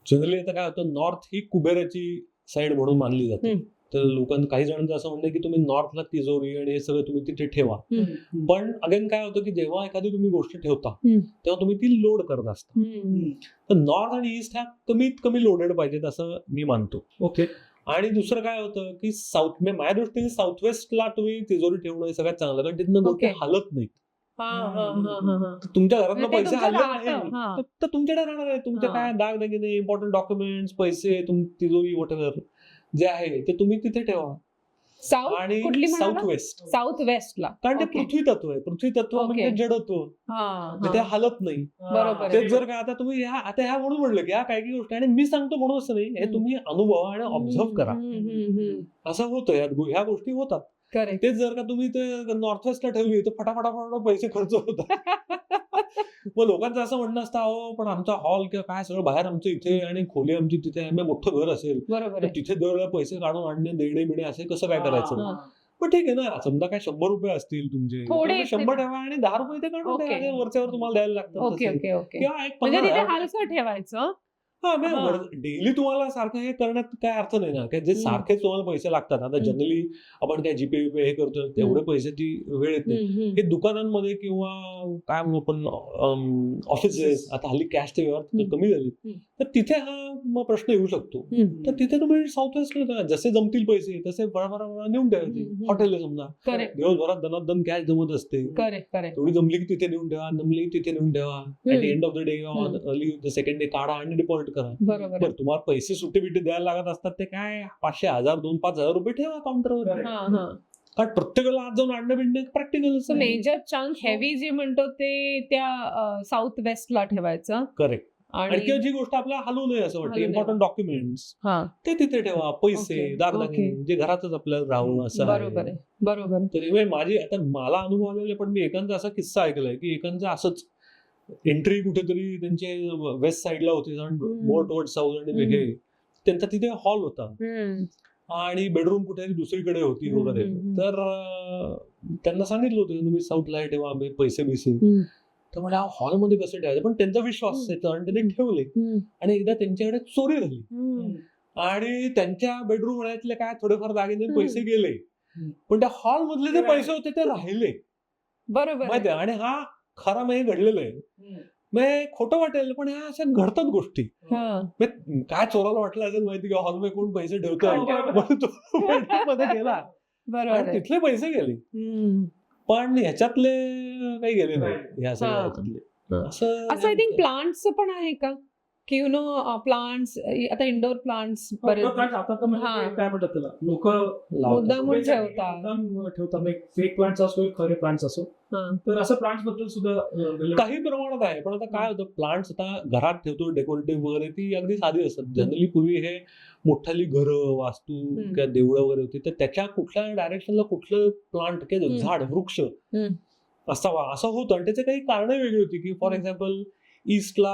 जनरली आता काय होतं, नॉर्थ ही कुबेराची साईड म्हणून मानली जाते. तर लोकांना काही जणांचं असं म्हणणं आहे की तुम्ही नॉर्थला तिजोरी आणि हे सगळं तुम्ही तिथे ठेवा. पण अगेन काय होतं की जेव्हा एखादी तुम्ही गोष्ट ठेवता तेव्हा तुम्ही ती लोड करत असता. तर नॉर्थ आणि ईस्ट ह्या कमीत कमी लोडेड पाहिजेत असं मी मानतो. ओके. आणि दुसरं काय होतं की साऊथ, माझ्या दृष्टीने साऊथ वेस्टला तुम्ही तिजोरी ठेवणं हे सगळ्यात चांगलं, कारण तिथनं गोष्टी Okay. हालत नाहीत. हा. तुमच्या घरातलं म्हणजे ते पैसे तुमच्या हल्ले राहतं, हा. नाही तर तुमच्याकडे राहणार आहे. तुमचे हा. काय दागदागिने, इम्पॉर्टंट डॉक्युमेंट्स, पैसे, तिजोरी वॉटेवर जे आहे ते तुम्ही तिथे ठेवा. साऊथ आणि कुठली साऊथ म्हणाला? वेस्ट, साऊथ वेस्टला. कारण ते Okay. पृथ्वी तत्व आहे. पृथ्वी तत्व Okay. म्हणजे जडत्व, हा. ते हलत नाही. बरोबर आहे. तेच जर का आता तुम्ही आता ह्या म्हणून म्हणलं की ह्या काही काही गोष्टी, आणि मी सांगतो म्हणून असं नाही, हे तुम्ही अनुभवा आणि ऑब्झर्व करा. असं होतं, ह्या गोष्टी होतात. करेक्ट. तेच जर का तुम्ही ते नॉर्थ वेस्टला ठेवली तर फटाफटा पैसे खर्च होतात. मग लोकांचं असं म्हणणं असतं, अहो पण आमचा हॉल किंवा काय सगळं बाहेर आमचं इथे आणि खोली आमची तिथे आहे, मग मोठं घर असेल बरोबर तर आहे. तिथे दरवेळेला पैसे काढून आणणे, देणे बिणे असे कसं काय करायचं. हा. पण ठीक आहे ना, समजा काय 100 रुपये असतील तुमचे, थोडे तर 100 ठेवा आणि 10 रुपये ते काढून Okay. द्या. वरच्यावर तुम्हाला द्यायला लागतात ओके तसे. Okay okay. किंवा एक म्हणजे तिथे 15,000 हलकं ठेवायचं. हा, हा. डेली तुम्हाला सारखं हे करण्यात काय अर्थ नाही ना, जे सारखेच तुम्हाला पैसे लागतात. आता जनरली आपण काय जीपे विपे हे करतो तेवढे पैसे ती वेळ येत नाही. हे दुकानांमध्ये किंवा काय म्हणू आपण ऑफिसेस, आता हल्ली कॅशचे व्यवहार कमी झाले, तर तिथे हा मग प्रश्न येऊ शकतो. तर तिथे तुम्ही साऊथ वेस्टला जसे जमतील पैसे तसे बरोबर नेऊन ठेवायचे. हॉटेल आहे समजा, करेक्ट दिवसभरात दनादन कॅश जमत असते, करेक्ट करेक्ट. थोडी जमली की तिथे नेऊन ठेवा, जमली की तिथे नेऊन ठेवा. At end of the day early the second day काढा आणि डिपॉझिट करा. बरोबर बरं, तुम्हाला पैसे सुट्टे बिट्टे द्यायला लागत असतात, ते काय 500, 1000, 2-5,000 रुपये ठेवा काउंटरवर. Correct. हा. कारण प्रत्येकाला आज जाऊन आणणं बिणणं practical. So major chunk heavy जे म्हणतो ते त्या साऊथ वेस्टला ठेवायचं. करेक्ट. आणि आणि किंवा जी गोष्ट आपल्याला हलवू नये असं वाटतं, हलवू नये. इम्पॉर्टंट डॉक्युमेंट्स हा. ते तिथे ठेवा. पैसे, Okay. दागदागिने जे घरातच आपल्याला राहून असं बरोबर आहे. बरोबर आहे. तरी माझी आता मला अनुभव आलेले, पण मी एकांचा असा किस्सा ऐकलाय की एकांचं असंच एंट्री कुठेतरी त्यांचे वेस्ट साईडला होते, मोर टुवर्ड साऊथ आणि वेगळे त्यांचा तिथे हॉल होता आणि बेडरूम कुठेतरी दुसरीकडे होती वगैरे. तर त्यांना सांगितलं होतं तुम्ही साऊथला ठेवा पैसे बिसे. तर मला हॉलमध्ये कसं ठेवायचं, पण त्यांचा विश्वास असायचा आणि त्यांनी ठेवले. आणि एकदा त्यांच्याकडे चोरी झाली आणि त्यांच्या बेडरूम वळ्यातले काय थोडेफार दागिने पैसे गेले, पण त्या हॉल मधले जे पैसे होते ते राहिले. बरोबर माहिती आहे. आणि हा खरा हे घडलेलं आहे. मग खोटं वाटेल, पण ह्या अशा घडतात गोष्टी. काय चोराला वाटलं असेल माहिती का, हॉलमध्ये कोण पैसे ठेवतो म्हणून तो बेडरूममध्ये गेला बरोबर आणि तिथले पैसे गेले, पण ह्याच्यातले काही गेले नाही. ह्या सगळ्या हा. ह्याच्यातले असं आय थिंक प्लांट्स पण आहे का की यु नो प्लांट्स आता इंडोर प्लांट्स बरेच आता तर म्हणजे हा. काय म्हणतात त्याला, लोक मुद्दामून ठेवतात. ठेवतात. फेक प्लांट्स असो खरे प्लांट्स असो, हा. तर असं प्लांट्स बद्दल सुद्धा काही प्रमाणात आहे. पण आता काय होतं, प्लांट्स आता घरात ठेवतो डेकोरेटिव्ह वगैरे ती अगदी साधी असतात. जनरली पूर्वी हे मोठाली घरं, वास्तू किंवा देवळं वगैरे होती, तर त्याच्या कुठल्या डायरेक्शनला कुठलं प्लांट किंवा झाड वृक्ष असावा असं होतं. आणि त्याचे काही कारणं वेगळी होती की फॉर एक्झाम्पल ईस्टला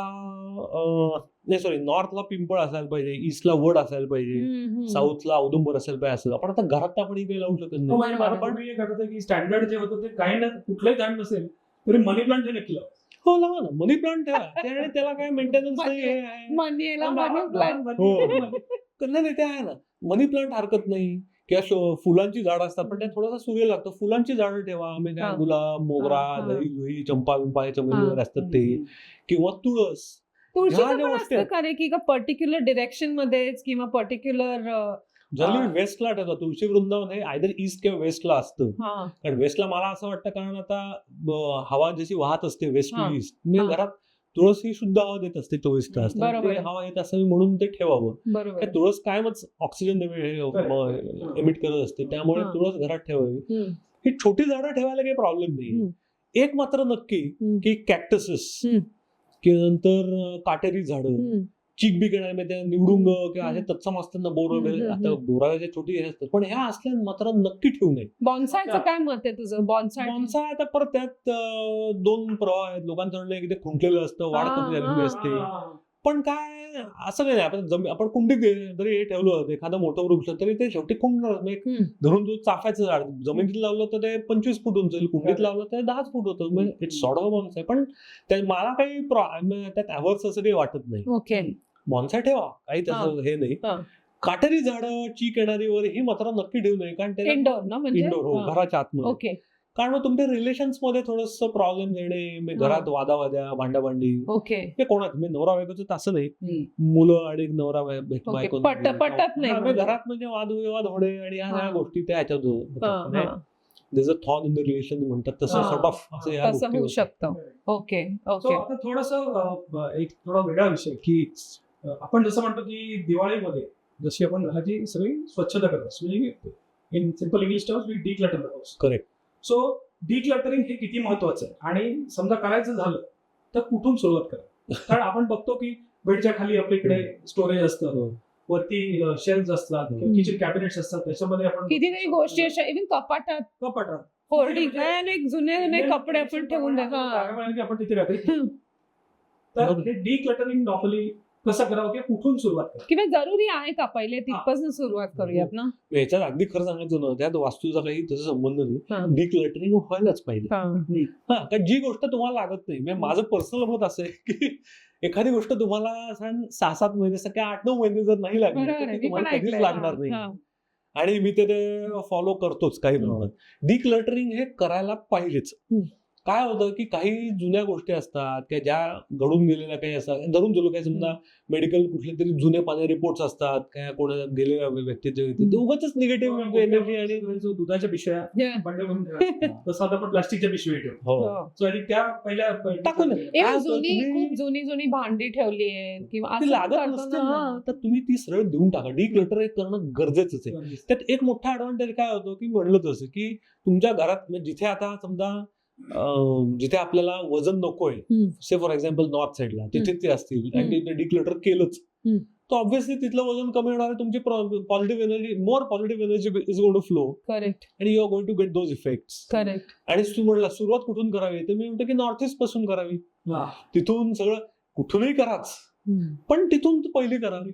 नाही सॉरी, नॉर्थला पिंपळ असायला पाहिजे, ईस्टला वड असायला पाहिजे, साऊथला औदुंबर असायला पाहिजे असं. आपण आता घरात आपण काही लावू शकत नाही. मला पण एक आठवतं की स्टँडर्ड जे होतं ते काही ना कुठलंही झाड नसेल तरी मनी प्लांट हे नक्की लावा. हो लावा ना, मनी प्लांट ठेवा. आणि त्याला काय मेंटेनन्स नाही आहे. नाही ते आहे ना, मनी प्लांट हरकत नाही. किंवा फुलांची झाड असतात पण त्या थोडासा सूर्य लागतो. फुलांची झाडं ठेवा, म्हणजे काय गुलाब, मोगरा, लई जुई, चंपा बिंपा, चमेली वगैरे असतात ते, किंवा तुळस. तुळशीचं ह्या ज्या पण गोष्टी असतं का रे की पर्टिक्युलर डिरेक्शन मध्येच किंवा पर्टिक्युलर जनरली वेस्टला ठेवतात. तुळशी वृंदावन हे आयदर ईस्ट किंवा वेस्टला असतं. कारण वेस्टला मला असं वाटतं, कारण आता हवा जशी वाहत असते वेस्ट टू ईस्ट, मी घरात तुळस ही शुद्ध हवा देत असते 24 तास. ते हवा येत असावी म्हणून ते ठेवावं. तुळस कायमच ऑक्सिजन एमिट करत असते, त्यामुळे तुळस घरात ठेवावी. ही छोटी झाडं ठेवायला काही प्रॉब्लेम नाही. एक मात्र नक्की की कॅक्टसेस किंवा नंतर काटेरी झाडं, चिक बी घेणार निवडुंग किंवा असे तत्सम असतात ना, बोर वगैरे. आता बोराचे छोटी हे असतात, पण ह्या असल्या मात्र नक्की ठेवू नये. बॉन्सायचं काय मत आहे तुझं? बॉन्साय आता परत त्यात 2 प्रवाह आहेत. लोकांचं म्हणणं की ते खुंटलेलं असतं, वाढ कमी झालेली असते. पण काय असं काही नाही. आपण कुंडीत जरी हे ठेवलं एखादं मोठं वृक्ष तरी ते शेवटी खुंटणार. धरून जो चाफ्याचं झाड जमिनीत लावलं तर ते 25 फूट उंच, कुंडीत लावलं तर 10 फूट होतं. म्हणजे इट्स सॉर्ट ऑफ बॉन्साय. पण मला काही त्यात अवर्स असं काही वाटत नाही. ओके, बॉन्साय ठेवा, काही त्याचं हे नाही. काटेरी झाडं, चीक येणारी वगैरे ही मात्र नक्की ठेवू नये, कारण ते इंडोर ना, म्हणजे इंडोर घराच्या आतमध्ये. ओके, कारण मग तुमच्या रिलेशन्स मध्ये थोडस प्रॉब्लेम येणे, घरात वादावाद्या, भांडाभांडी. ओके, हे कोणात नवरा बायकोचं असं नाही, मुलं आणि नवरा बायको पटत नाही घरात म्हणजे वादविवाद होणे आणि ह्या सगळ्या गोष्टी त्या ह्याच्यात होतात. there's a thorn in the relation म्हणतात तसं सॉर्ट ऑफ असं होऊ शकतं. Okay okay. आता थोडस एक थोडा वेगळा विषय की आपण जसं म्हणतो की दिवाळीमध्ये जशी आपण घराची सगळी स्वच्छता करत असतो, म्हणजे in simple English terms we declutter the house. Correct. So decluttering हे किती महत्वाचं आहे, आणि समजा करायचं झालं तर कुठून सुरुवात करा? कारण आपण बघतो की बेडच्या खाली आपल्याकडे स्टोरेज असतं, वरती शेल्फ असतात, किचन कॅबिनेट्स असतात, त्याच्यामध्ये आपण कितीतरी गोष्टी अशा, इव्हन कपाटात होर्डिंग एक जुने कपडे आपण ठेवून आपण तिथे राहतो. तर हे डिक्लटरिंग नॉर्मली कसं करावं किंवा कुठून सुरुवात करा, किंवा जरुरी आहे का? पहिले तिथपासून सुरुवात करूयात ना. याच्यात अगदी खरं सांगायचं ना, त्यात वास्तूचा काही त्याचा संबंध नाही. डिक्लटरिंग व्हायलाच पाहिजे. कारण जी गोष्ट तुम्हाला लागत नाही, म्हणजे माझं पर्सनल मत असं आहे की एखादी गोष्ट तुम्हाला 6-7 महिने किंवा 8-9 महिने जर नाही लागली तर ती तुम्हाला कधीच लागणार नाही. आणि मी ते फॉलो करतोच काही प्रमाणात. डिक्लटरिंग हे करायला पाहिजेच. काय होतं की काही जुन्या गोष्टी असतात की ज्या घडून गेलेल्या काही असतात, धरून गेलो काही समजा मेडिकल कुठले तरी जुने पाने रिपोर्ट्स असतात, काय कोणा गेलेल्या व्यक्तीचे, ते उगाच निगेटिव्ह एनर्जी आणि दुधाच्या पिशव्या तसं आता आपण प्लास्टिकच्या पिशवी ठेवतो. त्या पहिल्या टाकून खूप जुनी भांडी ठेवली आहे किंवा लागत नसते ना, तर तुम्ही ती सरळ देऊन टाका. डिक्लटर करणं गरजेचंच आहे. त्यात एक मोठा ऍडव्हान्टेज काय होतो की म्हणलं तसं की तुमच्या घरात जिथे आता समजा जिथे आपल्याला वजन नकोय, से फॉर एक्झाम्पल नॉर्थ साईडला, तिथे ते असतील आणि ते डिक्लटर केलंच तर ऑब्व्हियसली तिथलं वजन कमी होणार आहे. तुमची positive energy, more positive energy is going to flow. Correct. आणि you are going to get those effects. Correct. आणि तू म्हणला सुरुवात कुठून करावी, तर मी म्हणतो की नॉर्थ ईस्ट पासून करावी. तिथून सगळं कुठूनही कराच, पण तिथून पहिली करावी.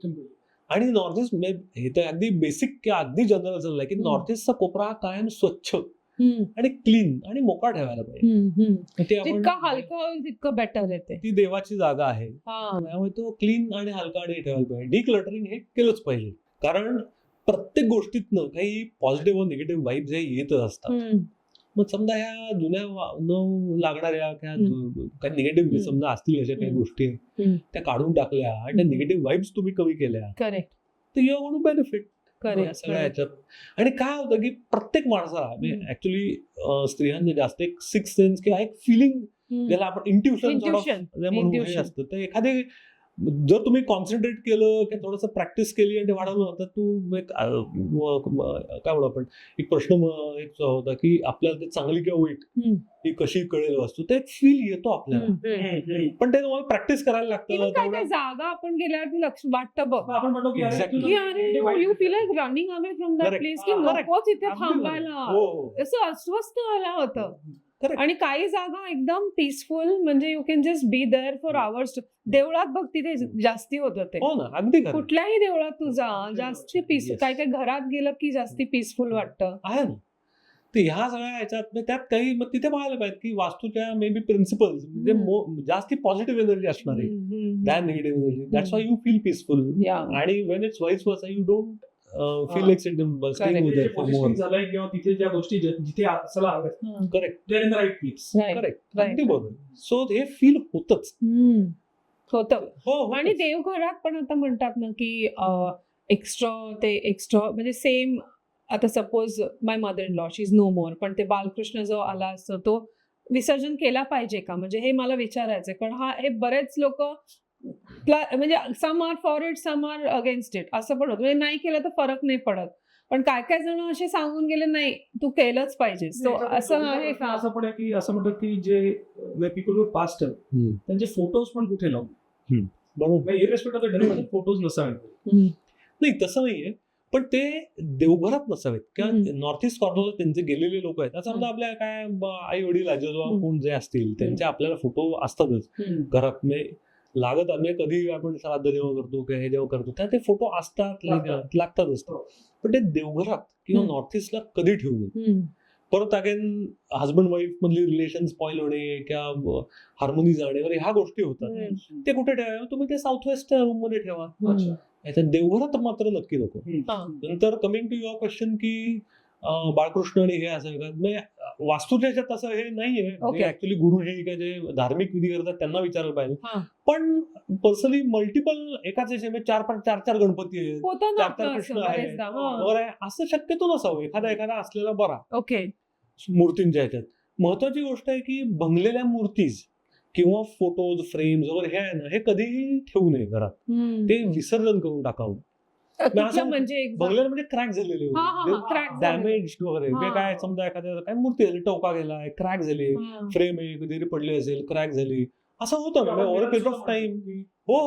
आणि नॉर्थ ईस्ट हे तर अगदी बेसिक किंवा अगदी जनरल चाललंय की नॉर्थ ईस्टचा कोपरा कायम स्वच्छ आणि क्लीन आणि मोकळा ठेवायला पाहिजे. जितका हलका होईल तितकं बेटर येते. ती देवाची जागा आहे, त्यामुळे तो क्लीन आणि हलका आणि ठेवायला पाहिजे. डिक्लटरिंग हे केलंच पाहिजे, कारण प्रत्येक गोष्टीतनं काही पॉझिटिव्ह व निगेटिव्ह वाईब्स हे येतच असतात. मग समजा ह्या जुन्या न लागणाऱ्या काही निगेटिव्ह समजा असतील अशा काही गोष्टी त्या काढून टाकल्या आणि त्या निगेटिव्ह वाईब्स तुम्ही कमी केल्या, करेक्ट, तर you are going to benefit सगळ्या ह्याच्यात. आणि काय होतं की प्रत्येक माणसाला ऍक्च्युली स्त्रियांचे जास्त एक सिक्स सेन्स किंवा एक फिलिंग, ज्याला आपण इंट्युशन असतं, तर एखादे जर तुम्ही कॉन्सन्ट्रेट केलं की थोडंसं प्रॅक्टिस केली आणि ते वाढवलं तर तू एक काय म्हणू आपण, एक प्रश्न एक होता की आपल्याला ते चांगली किंवा वाईट ही कशी कळेल वस्तू, ते एक फील येतो आपल्याला. पण ते तुम्हाला प्रॅक्टिस करायला लागतं. जागा आपण गेल्यावरती लक्ष वाटतं बघ, आपण म्हणतो की you feel like running away from that place, की नकोच इथे थांबायला, असं अस्वस्थ व्हायला होतं. आणि काही जागा एकदम पीसफुल, म्हणजे you can just be there for hours. देवळात बघ तिथे जास्ती होतं ते. हो ना, अगदी खरं कुठल्याही देवळात तू जा, जास्ती पीस. Yes. काय काय घरात गेलं की जास्ती पीसफुल वाटतं. आहे ना. तर ह्या सगळ्या ह्याच्यात त्यात काही मग तिथे पाहायला पाहिजे की वास्तूच्या मे बी प्रिन्सिपल्स म्हणजे जास्ती पॉझिटिव्ह एनर्जी असणार आहे than negative energy. That's why you feel peaceful. Yeah. आणि वेन इट्स व्हाईस वर्सा you don't feel excited staying तिथे जे देअर फॉर positioning मोर. झालंय किंवा तिथे ज्या गोष्टी जिथे असायला हव्यात correct they are in the right place. Right. Correct Right. अगदी बरोबर. सो हे फील होतच. होतं. हो आणि होतंच. देवघरात पण आता म्हणतात ना की एक्स्ट्रा म्हणजे सेम. आता suppose my mother in law, she is no more, पण ते बालकृष्ण जो आला असतो तो विसर्जन केला पाहिजे का, म्हणजे हे मला विचारायचंय. कारण हे बरेच लोक म्हणजे some are for it, some are against it, असं पण होतं. म्हणजे नाही केलं तर फरक नाही पडत, पण काय काय जण असे सांगून गेले नाही तू केलंच पाहिजे. सो असं आहे का? असं पण आहे की असं म्हणतात की जे पीपल हू पास्ट त्यांचे फोटोज पण कुठे लावू, बरोबर. इरेस्पेक्ट ऑफ द फोटोज नसावे. नाही तसं नाहीये, पण ते देवघरात नसावेत किंवा नॉर्थ ईस्ट कॉर्नरला त्यांचे गेलेले लोक आहेत. आता समजा आपल्या काय आई वडील आजोबा कोण जे असतील त्यांचे आपल्याला फोटो असतातच घरात. म्हणजे लागत आम्ही कधी आपण श्राद्ध जेव्हा करतो किंवा हे जेव्हा करतो त्या ते फोटो असतात, लागतात असतात. पण ते देवघरात किंवा नॉर्थ ईस्टला कधी ठेवू नये. परत अगेन हजबंड वाईफ मधली रिलेशन स्पॉइल होणे किंवा हार्मोनी जाणे वगैरे ह्या गोष्टी होतात. ते कुठे ठेवा, तुम्ही ते साऊथ वेस्ट रूम मध्ये ठेवा. याच्यात देवघरात मात्र नक्की नको. नंतर कमिंग टू युअर क्वेश्चन की बाळकृष्ण आणि हे असं म्हणजे वास्तूच्या ह्याच्यात असं हे नाहीये. ऍक्च्युली गुरुजी काय जे धार्मिक विधी करतात त्यांना विचारायला पाहिजे. पण पर्सनली मल्टिपल एकाच याच्यामध्ये चार गणपती आहेत, चार कृष्ण आहेत वगैरे असं शक्यतो नसावं. एखादा असलेला बरा. ओके. मूर्तींच्या ह्याच्यात महत्वाची गोष्ट आहे की भंगलेल्या मूर्तीज किंवा फोटोज फ्रेम्स वगैरे हे आहे ना, हे कधीही ठेवू नये घरात. ते विसर्जन करून टाकावं. म्हणजे भंगलेलं म्हणजे क्रॅक झालेले, डॅमेज वगैरे. काय समजा एखाद्या काय मूर्ती झाली, टोका गेलाय, क्रॅक झाले, फ्रेम आहे कधीतरी पडली असेल, क्रॅक झाली, असं होतं ना ओव्हर पिरियड ऑफ टाइम. हो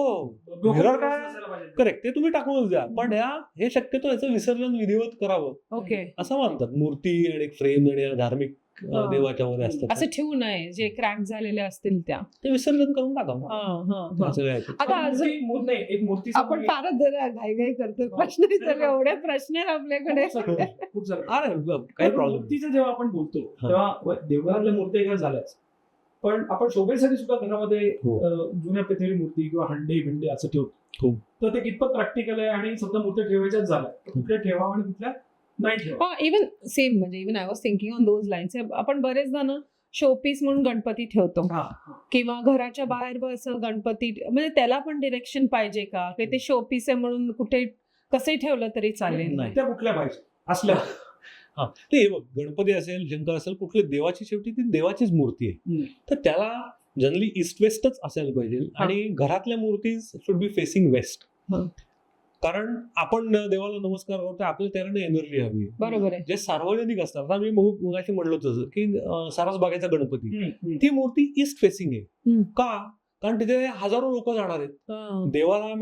मिरर काय करेक्ट ते तुम्ही टाकूनच द्या, पण हे शक्यतो याचं विसर्जन विधिवत करावं. ओके. असं म्हणतात. मूर्ती आणि फ्रेम आणि धार्मिक देवाच्या मध्ये असतात असं ठेवू नये. जे क्रॅक झालेले असतील त्या ते विसर्जन करून टाकावं. आता अजून एक मूर्ती आपण फारच जरा घाई करतो. प्रश्न विचारले, एवढे प्रश्न आहेत आपल्याकडे. काही प्रॉब्लेम. मूर्तीचं जेव्हा आपण बोलतो तेव्हा देवघरातल्या मूर्ती ह्या झाल्याच, पण आपण शोभेसाठी सुद्धा घरामध्ये जुन्या पितळी मूर्ती किंवा हंडे भिंडे असं ठेवतो. तर ते कितपत प्रॅक्टिकल आहे आणि समजा मूर्ती ठेवायच्याच झाल्या कुठल्या ठेवावं आणि कुठल्या नाही ठेवा. इव्हन सेम, म्हणजे even I was thinking on those lines. आपण बरेचदा ना शोपीस म्हणून गणपती ठेवतो किंवा घराच्या बाहेर बस गणपती, म्हणजे त्याला पण डिरेक्शन पाहिजे का, ते शोपीस आहे म्हणून कुठे कसंही ठेवलं तरी चालेल. त्या कुठल्या पाहिजे असल्या. ते बघ, गणपती असेल, शंकर असेल, कुठली देवाची, शेवटी ती देवाचीच मूर्ती आहे. तर त्याला जनरली ईस्ट वेस्टच असायला पाहिजे. आणि घरातल्या मूर्ती शुड बी फेसिंग वेस्ट. कारण आपण देवाला नमस्कार करतो, आपल्याला त्याला एनर्जी हवी. बरोबर आहे. जे सार्वजनिक असतात, आता मी मगाशी म्हणलो तसं की सारसबागेचा गणपती, ती मूर्ती ईस्ट फेसिंग आहे. का? कारण तिथे हजारो लोक जाणार आहेत. देवाला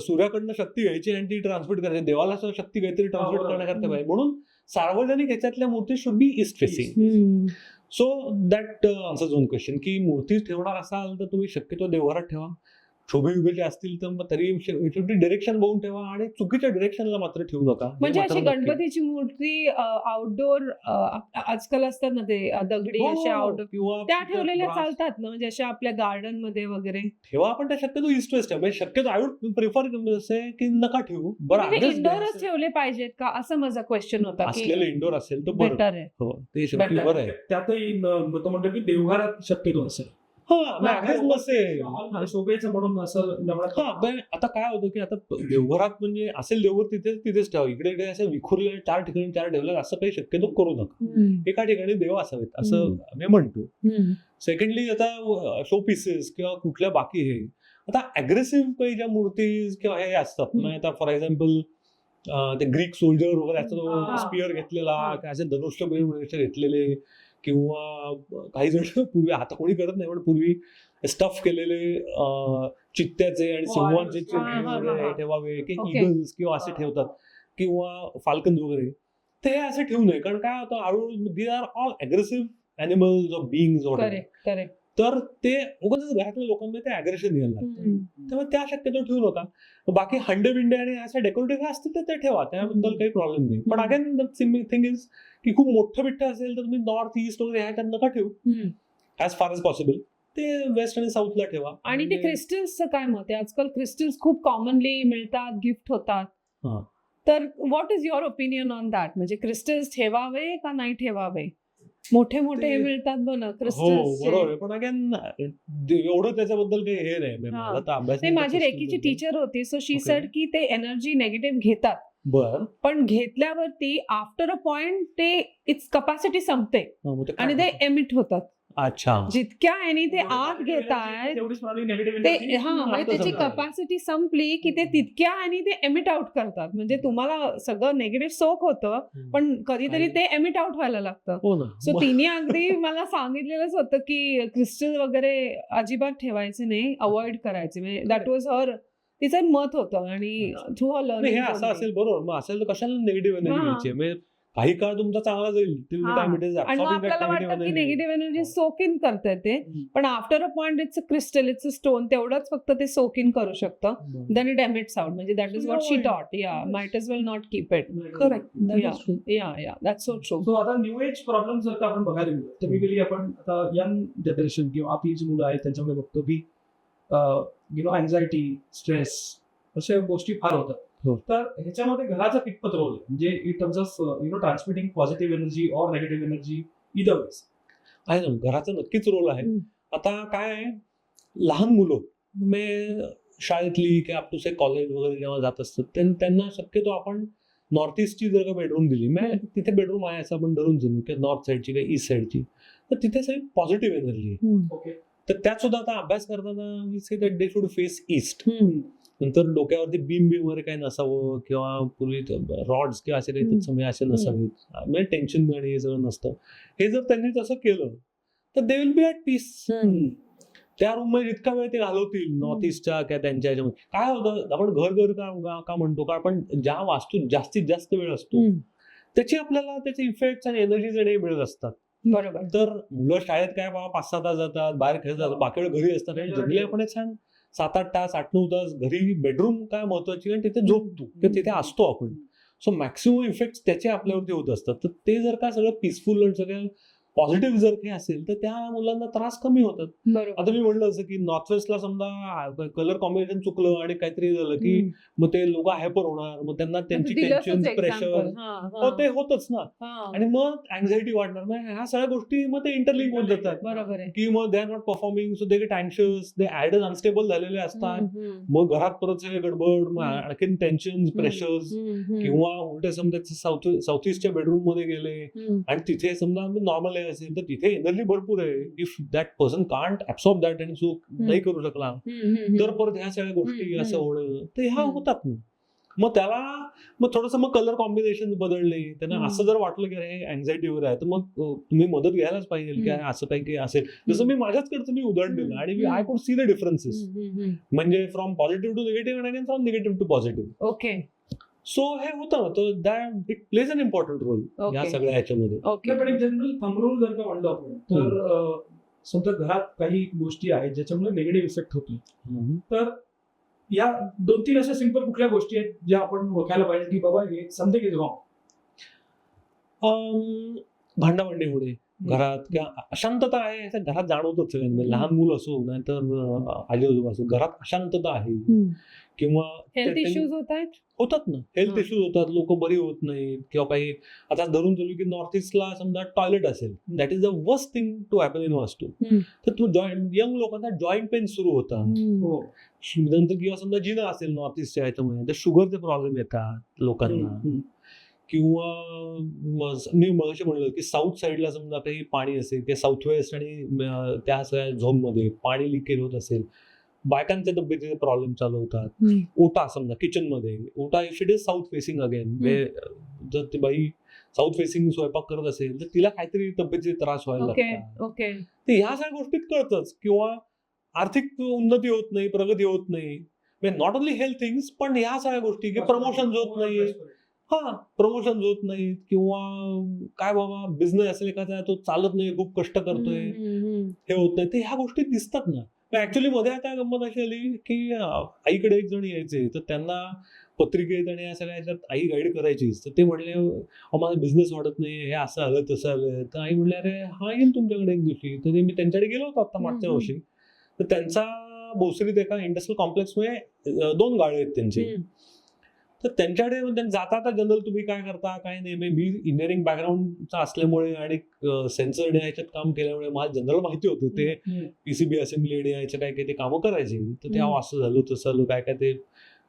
सूर्याकडनं शक्ती घ्यायची आणि ती ट्रान्समिट करायची, देवाला शक्ती काहीतरी ट्रान्समिट करण्याकरता पाहिजे. म्हणून सार्वजनिक ह्याच्यातल्या मूर्ती should be east facing. So that answers one question की मूर्ती ठेवणार असाल तर तुम्ही शक्यतो देवघरात ठेवा. शोभेयुगेचे असतील तर मग तरी शेवटी डिरेक्शन बघून ठेवा आणि चुकीच्या डिरेक्शनला मात्र ठेवू नका. म्हणजे अशी गणपतीची मूर्ती आउटडोर आजकाल असतात ना, ते दगडी अशा आउटडोर किंवा त्या ठेवलेल्या चालतात ना, म्हणजे अशा आपल्या गार्डन मध्ये वगैरे ठेवा. पण त्या शक्यतो ईस्ट वेस्ट आहे. म्हणजे शक्यतो आय वुड प्रिफर की नका ठेवू. बरं, इंडोरच ठेवले पाहिजेत का, असं माझा क्वेश्चन होता. असलेलं इंडोर असेल तर बेटर आहे. हो, ते शेवटी बरं आहे. त्यातही तो म्हणतो की देवघरात शक्यतो असेल. शोभेचं म्हणून असं. आता काय होतं की आता देवघरात म्हणजे असेल देवघर तिथेच ठेवा. इकडे असे विखुरले 4 ठिकाणी 4 ठेवले असं काही शक्यतो करू नका. एका ठिकाणी देव असावेत असं मी म्हणतो. सेकंडली आता शो पीसेस किंवा कुठल्या बाकी हे आता अग्रेसिव्ह काही ज्या मूर्ती किंवा हे असतात म्हणजे आता फॉर एक्झाम्पल ते ग्रीक सोल्जर वगैरे असतो, स्पियर घेतलेला, असे धनुष्य घेतलेले, किंवा काही जण पूर्वी, आता कोणी करत नाही पण पूर्वी स्टफ केलेले चित्त्याचे आणि सिंहांचे चिन्ह ठेवावे, की इगल्स किंवा असे ठेवतात, किंवा फाल्कन्स वगैरे. ते असे ठेवू नये. कारण काय होतं, they are all aggressive animals or बिंग्स correct correct. तर ते उगाच घरातल्या लोकांमध्ये ते अग्रेशन यायला लागतं. तेव्हा त्या शक्यतो ठेवू नका. बाकी हंडे बिंडे आणि अशा डेकोरेटिव्ह असतील तर ते ठेवा, त्याबद्दल काही प्रॉब्लेम नाही. पण अगेन द थिंग इज की खूप मोठं बिठ्ठ असेल तर तुम्ही नॉर्थ ईस्ट वगैरे ह्याच्यात नका ठेवू. ॲज फार एज पॉसिबल ते वेस्ट आणि साऊथला ठेवा. आणि ते क्रिस्टल्सचं काय मत आहे? आजकाल क्रिस्टल्स खूप कॉमनली मिळतात, गिफ्ट होतात. हा. तर what is your opinion on that? म्हणजे क्रिस्टल्स ठेवावे का नाही ठेवावे? मोठे मोठे हे मिळतात बघ हो क्रिस्टल्स. बरोबर. पण अगेन एवढं त्याच्याबद्दल काही हे नाही. म्हणजे मला तर अभ्यास नाही, नाही माझी त्या रेकीची crystal टीचर होती, सो शी Okay. सेड की ते एनर्जी नेगेटिव्ह घेतात, बद्दल. बर. पण घेतल्यावरती आफ्टर अ पॉइंट ते इट्स कपॅसिटी संपते हा, मग ते आणि काय ते होतं? एमिट होतात. अच्छा. जितक्या याने ते आत घेतायत तेवढीच प्रॉब्लेम निगेटिव्ह ते, एनर्जी हा म्हणजे आता त्याची समजा. कपॅसिटी संपली की ते तितक्या आणि ते एमिट आउट करतात. म्हणजे तुम्हाला सगळं नेगेटिव्ह सोक होतं, पण कधीतरी ते एमिट आउट व्हायला लागतं. हो ना. सो तिने अगदी मला सांगितलेलंच होतं की क्रिस्टल वगैरे अजिबात ठेवायचे नाही, अवॉइड करायचे. म्हणजे दॅट वॉज हर, तिचं मत होतं. आणि थ्रू अ नाही, हे असं लर्निंग असेल बरोबर. मग असेल तर कशाला निगेटिव्ह एनर्जी हा. घ्यायची? म्हणजे काही काळ तुमचा चांगला जाईल. till the time it is आणि मग absorbing that आपल्याला negative वाटतं की energy. निगेटिव्ह एनर्जी हो. सोक इन करते ते, पण after a point it's a crystal, it's a stone, तेवढंच फक्त ते सोक इन करू शकतं. बरं. Then it emits out. म्हणजे that is what she taught. Yeah might as well not keep it. Correct. That is true. Yeah that's so true. So आता new age problem जर का आपण बघायला गेलो, टिपिकली आपण आता यंग जनरेशन किंवा आपली जी मुलं आहेत त्यांच्यामध्ये बघतो की अँझायटी, स्ट्रेस अशा गोष्टी फार होतात. हो. तर ह्याच्यामध्ये घराचा कितपत रोल आहे? म्हणजे in terms of transmitting positive energy or negative energy either ways. आहे ना, घराचा नक्कीच रोल आहे. आता काय आहे, लहान मुलं शाळेतली किंवा अप टू से कॉलेज वगैरे जेव्हा जात असतात त्यांना शक्यतो आपण नॉर्थ ईस्टची जर का बेडरूम दिली, तिथे बेडरूम आहे असं आपण धरून जणू किंवा नॉर्थ साईडची किंवा ईस्ट साईडची, तर तिथे सगळी पॉझिटिव्ह एनर्जी आहे. ओके. तर त्यात सुद्धा आता अभ्यास करताना we say that they should face east. नंतर डोक्यावरती बीम वगैरे काही नसावं किंवा पूर्वी रॉड्स किंवा असे काही तत्समय असे नसावेत. म्हणजे टेन्शन आणि हे सगळं नसतं. हे जर त्यांनी तसं केलं तर they will be at peace. त्या रूम मध्ये जितका वेळ ते घालवतील नॉर्थ ईस्टच्या किंवा त्यांच्या ह्याच्यामध्ये, काय होतं आपण घर का म्हणतो का आपण ज्या वास्तूत जास्तीत जास्त वेळ असतो त्याची आपल्याला त्याचे इफेक्ट आणि एनर्जीज आणि मिळत असतात. बरोबर. तर मुलं शाळेत काय बाबा 5-6 तास जातात, बाहेर खेळतात, बाकी वेळ घरी असतात. आणि जगले आपण एक छान 7-8 तास 8-9 तास घरी. बेडरूम काय महत्वाची, आणि तिथे झोपतो किंवा तिथे असतो आपण. सो मॅक्सिमम इफेक्ट त्याचे आपल्यावरती होत असतात. तर ते जर का सगळं पीसफुल आणि सगळं पॉझिटिव्ह जर काही असेल तर त्या मुलांना त्रास कमी होतात. बरोबर. आता मी म्हणलं असं की नॉर्थ वेस्टला समजा कलर कॉम्बिनेशन चुकलं आणि काहीतरी झालं की मग ते लोक हायपर होणार, मग त्यांना त्यांची टेन्शन, प्रेशर, ते होतच ना. आणि मग अँझायटी वाढणार. मग ह्या सगळ्या गोष्टी मग ते इंटरलिंक होत जातात. बरोबर आहे. की मग they are not performing, so they get anxious, they ॲडच अनस्टेबल झालेले असतात. मग घरात परत सगळे गडबड, मग आणखीन टेन्शन, प्रेशर्स, किंवा उलटे समजा साऊथ ईस्टच्या बेडरूम मध्ये गेले आणि तिथे समजा नॉर्मल असेल तर तिथे एनर्जी भरपूर आहे. If that person can't absorb that आणि सो नाही करू शकला तर परत ह्या सगळ्या गोष्टी असं होणं, तर ह्या होतात ना. मग त्याला मग थोडंसं मग कलर कॉम्बिनेशन बदलले, त्यांना असं जर वाटलं की अरे अँझायटी वगैरे आहे तर मग तुम्ही मदत घ्यायलाच पाहिजे की असं काही असेल. जसं मी माझ्याचकडचं मी उदाहरण दिलं आणि I could see the differences, म्हणजे फ्रॉम पॉझिटिव्ह टू निगेटिव्ह आणि from negative to positive. Okay. So हे होतं ना, तर that it plays an important role या सगळ्या ह्याच्यामध्ये. ओके. पण एक जनरल थंब रूल जर का म्हणलं आपण तर समजा घरात काही गोष्टी आहेत ज्याच्यामुळे निगेटिव्ह इफेक्ट होतो, तर या 2-3 अशा सिंपल कुठल्या गोष्टी आहेत ज्या आपण ओळखायला पाहिजे की बाबा हे समथिंग इज रॉंग? भांडाभांडीमुळे घरात किंवा अशांतता आहे हे घरात जाणवतच सगळ्यांना. लहान मुलं असो नाहीतर आजी आजोबा असो, घरात अशांतता आहे किंवा हेल्थ इश्यूज होतात ना. हेल्थ इश्यूज होतात, लोक बरी होत नाहीत किंवा काही. आता धरून चालू की नॉर्थ ईस्टला समजा टॉयलेट असेल, that is the worst thing to happen in vastu. तर तू यंग लोकांना जॉईंट पेन सुरू होतात. नंतर किंवा समजा जिना असेल नॉर्थ ईस्टच्या ह्याच्यामध्ये तर शुगरचे प्रॉब्लेम येतात लोकांना. किंवा मी मगाशी म्हणलं की साऊथ साईडला समजा काही पाणी असेल किंवा साऊथ वेस्ट आणि त्या सगळ्या झोनमध्ये पाणी लिकेज होत असेल, बायकांच्या तब्येतीचे प्रॉब्लेम चालू होतात. ओटा समजा किचन मध्ये, ओटा if it is south facing again, जर ती बाई साऊथ फेसिंग स्वयंपाक करत असेल तर तिला काहीतरी तब्येतीचे त्रास व्हायला लागतात. तर ह्या सगळ्या गोष्टीत कळतच. किंवा आर्थिक उन्नती होत नाही, प्रगती होत नाही, नॉट ओनली हेल्थ थिंग्स, पण ह्या सगळ्या गोष्टी की प्रमोशन होत नाही. प्रमोशन होत नाहीत किंवा काय बाबा बिझनेस असेल एखादा तो चालत नाही, खूप कष्ट करतोय, हे होत नाही, ते ह्या गोष्टी दिसतात ना. ऍक्च्युली मध्ये आता गंमत अशी आली की आईकडे एक जण यायचे, तर त्यांना पत्रिकेत आणि या सगळ्या ह्याच्यात आई गाईड करायचीच. तर ते म्हणले माझा बिझनेस वाढत नाही, हे असं आलं तसं आलं. तर आई म्हणले अरे हा येईल तुमच्याकडे एक दिवशी. तर मी त्यांच्याकडे गेलो होतो आता मागच्या वर्षी. तर त्यांचा भोसरीत एका इंडस्ट्रियल कॉम्प्लेक्समध्ये 2 गाळे आहेत त्यांचे. तर त्यांच्याकडे जाता जनरल तुम्ही काय करता काय नाही, मी इंजिनिअरिंग बॅकग्राऊंडचा असल्यामुळे आणि सेन्सर ह्याच्यात काम केल्यामुळे मला जनरल माहिती होतं ते पीसीबी असेंब्ली याच्या काय काय ते कामं करायचे. तर तेव्हा असं झालं तसं झालं, काय काय ते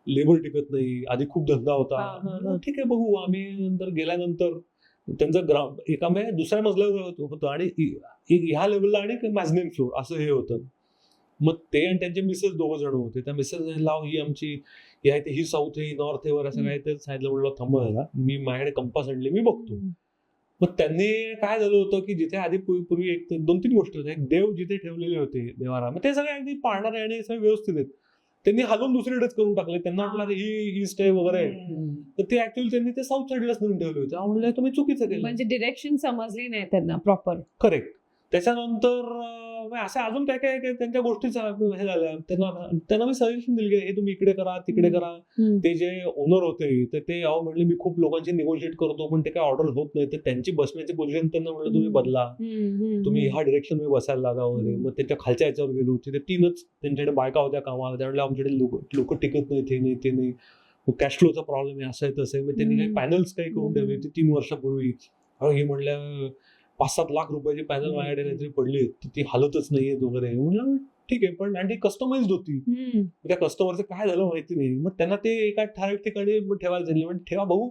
लेबर टिकत नाही, आधी खूप धंदा होता. ठीक आहे बघू. आम्ही नंतर गेल्यानंतर त्यांचं एका दुसऱ्या मजल्यावर होतं आणि ह्या लेवलला आणि मॅझनिन फ्लोर असं हे होतं. मग ते आणि त्यांचे मिसेस 2 जण होते. त्या मिसेस लाव ही आमची ही आहे, ही साऊथ आहे, नॉर्थ आहे, असं काय ते सांगितलं. म्हणलं थांबा जरा, मी माझ्याकडे कंपास आणली, मी बघतो. मग त्यांनी काय झालं होतं की जिथे आधी पूर्वी एक 2-3 गोष्टी होत्या. एक देव जिथे ठेवलेले होते देवारा, मग ते सगळे अगदी पाळणारे आणि सगळे व्यवस्थित आहेत. त्यांनी हलवून दुसरीकडेच करून टाकले. त्यांना वाटलं ही ईस्ट आहे वगैरे, तर ते ऍक्च्युअली त्यांनी ते साऊथ साईडलाच नेऊन ठेवले होते. म्हणलं तुम्ही चुकीचं केलं. म्हणजे डिरेक्शन समजली नाही त्यांना प्रॉपर. करेक्ट. त्याच्यानंतर असे अजून काय काय त्यांच्या गोष्टीचा हे झाल्या. त्यांना मी सजेशन दिली की हे तुम्ही इकडे करा तिकडे करा. ते जे ओनर होते तर ते म्हणले मी खूप लोकांची निगोशिएट करतो पण ते काय ऑर्डर होत नाही. तर त्यांची बसण्याची पोझिशन त्यांना म्हणलं तुम्ही बदला, तुम्ही ह्या डिरेक्शन मध्ये बसायला लागा वगैरे. मग त्यांच्या खालच्या याच्यावर गेलो. तिथे 3च त्यांच्याकडे बायका होत्या कामाला. त्यामुळे आमच्याकडे लोक टिकत नाही, ते नाही. कॅश फ्लोचा प्रॉब्लेम आहे, असं आहे तसं आहे. मग त्यांनी काही पॅनल्स काही करून ठेवले ते 3 वर्षापूर्वी. हे म्हणल्या 5-7 लाख रुपयाची पॅनल माझ्याकडे काहीतरी पडली, ती हालतच नाहीये वगैरे. म्हणलं ठीक आहे, पण आणि ती कस्टमाइज्ड होती. त्या कस्टमरचं काय झालं माहिती नाही. मग त्यांना ते एका ठराविक ठिकाणी ठेवायला सांगितलं. म्हणजे ठेवा भाऊ,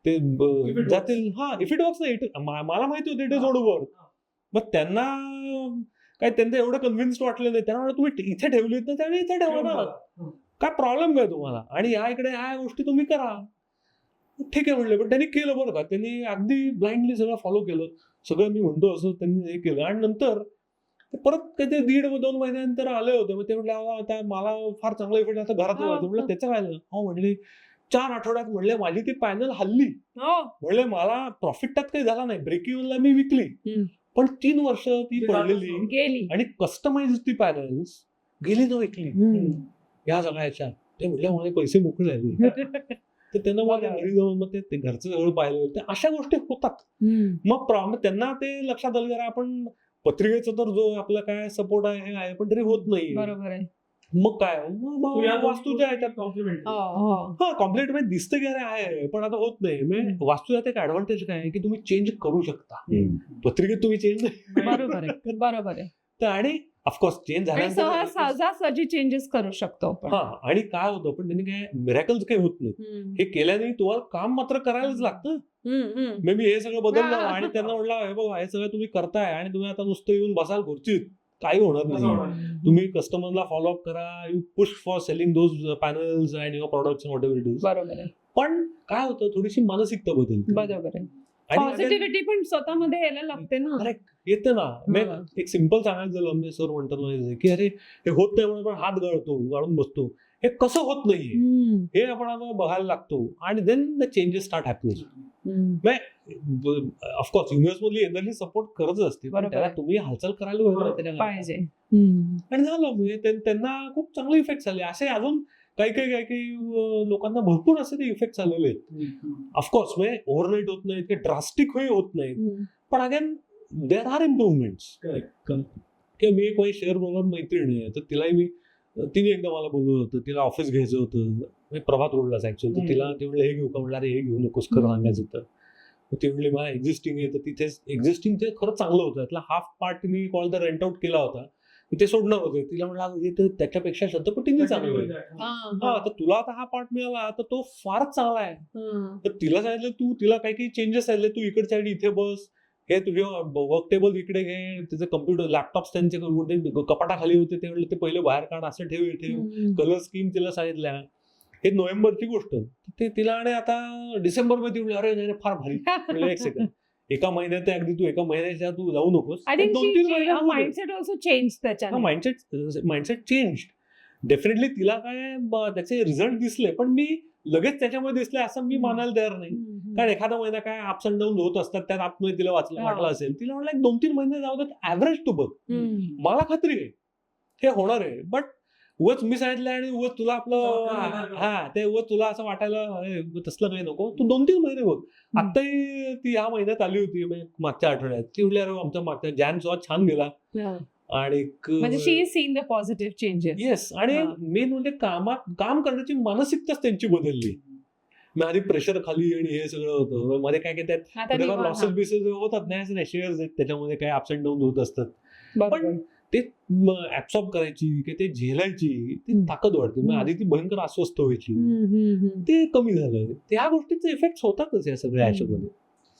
ते जातील. इफ इट वर्क्स नाही, मला माहिती होतं इट इज नॉट वर्क. मग त्यांना त्यांना एवढं कन्व्हिन्स्ड वाटलं नाही. त्यांना तुम्ही इथे ठेवलीत ना, त्यावेळी इथे ठेवा ना, काय प्रॉब्लेम काय तुम्हाला, आणि या इकडे ह्या गोष्टी तुम्ही करा. ठीक आहे म्हणले. पण त्यांनी केलं बरं का, त्यांनी अगदी ब्लाइंडली सगळं फॉलो केलं. सगळं मी म्हणतो असं त्यांनी हे केलं. आणि नंतर परत काहीतरी 1.5-2 महिन्यानंतर आले होते. मग ते म्हटले आता मला फार चांगला इफेक्ट आता घरात व्हायचं. म्हटलं त्याचं काय झालं. म्हणले 4 आठवड्यात म्हणले माझी ती पॅनल हल्ली. म्हणले मला प्रॉफिट त्यात काही झाला नाही, ब्रेक इव्हनला मी विकली. पण 3 वर्ष ती पडलेली गेली आणि कस्टमाइज ती पॅनल्स गेली ना विकली या सगळ्याच्या. ते म्हणले माझे पैसे मोकळे झाले. तर त्यांना मग घरी जाऊन मग ते घरचं सगळं पाहिलं. तर अशा गोष्टी होतात. मग त्यांना ते लक्षात आलं जरा आपण पत्रिकेचा तर जो आपला काय सपोर्ट आहे हे आहे, पण तरी होत नाही. बरोबर आहे. मग काय वास्तूच्या ह्याच्यात कॉम्प्लिमेंट म्हणजे दिसतं की अरे आहे पण आता होत नाही. म्हणजे वास्तूच्यात एक ऍडव्हान्टेज काय आहे की तुम्ही चेंज करू शकता. पत्रिकेत तुम्ही चेंज नाही. बरोबर आहे, बरोबर आहे. तर आणि ऑफकोर्स चेंज झाल्यानंतर सहजासहजी चेंजेस करू शकतो आपण. आणि काय होतं पण त्यांनी काय मिरॅकल्स काही होत नाही. हे केल्याने तुम्हाला काम मात्र करायलाच लागतं. मी हे सगळं बदललं आणि त्यांना म्हटलं हे बघा हे सगळं तुम्ही करताय आणि तुम्ही आता नुसतं येऊन बसाल खुर्चीत, काही होणार नाही. तुम्ही कस्टमरला फॉलोअप करा, you push for selling those panels and your products what ever it is. बरोबर आहे. पण काय होतं थोडीशी मानसिकता बदलते. बरोबर आहे. पॉझिटिव्हिटी पण स्वतःमध्ये यायला लागते ना. करेक्ट येते ना. एक सिंपल सांगायचं झालं म्हणजे सर म्हणतात की अरे हे होत नाही म्हणून आपण हात गाळून बसतो. हे कसं होत नाहीये हे आपण आता बघायला लागतो आणि then the changes start happening. Of course universe मधली एनर्जी सपोर्ट करतच असते, पण त्याला तुम्ही हालचाल करायला पाहिजे. आणि झालं म्हणजे त्यांना खूप चांगले इफेक्ट झाले. असे अजून काही लोकांना भरपूर असे ते इफेक्ट झालेले आहेत. ऑफकोर्स म्हणजे ओव्हरनाईट होत नाही, इतके ड्रास्टिक होत नाही, पण अगेन देर आर इम्प्रुव्हमेंट्स. किंवा मी एक शेअर प्रोग्राम मैत्रिणी आहे, तर तिने एकदा मला बोलवलं होतं. तिला ऑफिस घ्यायचं होतं प्रभात रोडलाच ऍक्च्युअली. तर तिला ते म्हणलं हे घेऊ का, म्हणलं अरे हे घेऊ नकोस खरं सांगायचं तर. ती म्हणली मला एक्झिस्टिंग आहे, तर तिथे एक्झिस्टिंग ते खरंच चांगलं होतं. त्यातला हाफ पार्ट तिने कॉल द रेंट आउट केला होता, ते सोडणार होते. तिला म्हणलं त्याच्यापेक्षा शतपटीने चांगलं आहे. तर तुला आता हा पार्ट मिळाला तर तो फारच चांगला आहे. तर तिला सांगितलं तिला काही चेंजेस आले, तू इकडच्या इथे बस, हे तुझे वर्क टेबल इकडे घे, तिचे कम्प्युटर लॅपटॉप्स त्यांचे कपाटाखाली होते ते म्हणले ते पहिले बाहेर काढ, असं ठेव. कलर स्कीम तिला सांगितल्या. हे नोव्हेंबरची गोष्ट. ते तिला आणि आता डिसेंबर मध्ये अरे फार भारी. एक सेकंड, एका महिन्यात अगदी तू एका महिन्याच्या तू जाऊ नकोस. 2-3 महिन्यात माइंडसेट ऑल्सो चेंज त्याच्याने. Mindset change definitely. तिला काय त्याचे रिझल्ट दिसले, पण मी लगेच त्याच्यामध्ये दिसले असं मी मानायला तयार नाही. कारण एखादा महिना काय अप्स अँड डाऊन होत असतात, त्यात आतमध्ये तिला वाटलं असेल, तिला म्हटलं एक 2-3 महिने जाऊ देत, ऍव्हरेज तू बघ, मला खात्री आहे हे होणार आहे. बट उगाच मी सांगितलं आणि उगाच तुला आपलं ते उगाच तुला असं वाटायला तसलं काही नको, तू 2-3 महिने बघ. आत्ताही ती ह्या महिन्यात आली होती मागच्या आठवड्यात, ती म्हटली अरे आमचा मागच्या जॅन छान गेला. आणि म्हणजे she is seen the positive changes. Yes, आणि मेन म्हणजे काम करण्याची मानसिकताच त्यांची बदलली. मग आधी प्रेशर खाली आणि हे सगळं होतं, मध्ये काय त्यात लॉसेस बिसेस होतात नाही, शेअर्स आहेत त्याच्यामध्ये काय अप्स अँड डाऊन होत असतात, पण ते ऍब्सॉर्ब करायची की ते झेलायची ती ताकद वाढते. मग आधी ती भयंकर अस्वस्थ व्हायची, ते कमी झालं. त्या गोष्टीचे इफेक्ट होतातच या सगळ्या ह्याच्यामध्ये.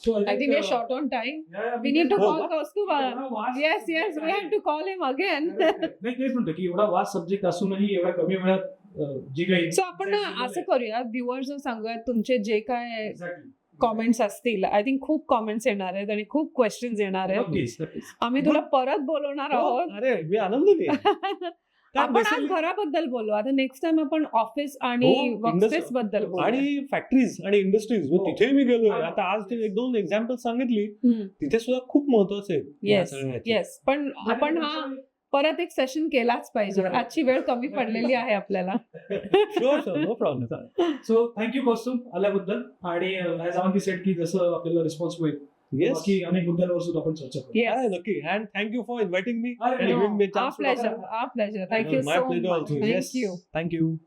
So I think we are short on time. We need to call Kaustubh. Yes, we have to call him again. नाही तेच म्हणतो की एवढा वास्ट सब्जेक्ट असूनही एवढ्या कमी वेळात जे काही सो आपण असं करूया, व्ह्युअर्स सांगूयात तुमचे जे काय कॉमेंट्स असतील. आय थिंक खूप कॉमेंट्स येणार आहेत आणि खूप क्वेश्चन्स येणार आहेत. आम्ही तुला परत बोलवणार आहोत. अरे मी आनंदी आपण आज घराबद्दल बोलू, आता नेक्स्ट टाइम आपण ऑफिस आणि वर्कस्पेस बद्दल बोलू आणि फॅक्टरीज आणि इंडस्ट्रीज. तिथे मी गेलोय आता, आज ते 1-2 एक्झाम्पल सांगितली, तिथे सुद्धा खूप महत्वाचं आहे. येस, पण आपण हा परत एक सेशन केलाच पाहिजे. आजची वेळ कमी पडलेली आहे आपल्याला. No problem. So thank you Kaustubh आल्याबद्दल. आणि ॲज आम्ही सेट की जसं आपल्याला रिस्पॉन्स होईल की अनेक मुद्द्यांवर सुद्धा आपण चर्चा करू. नक्की. And thank you for inviting me. Our pleasure. Thank you so much. Thank you. Thank you.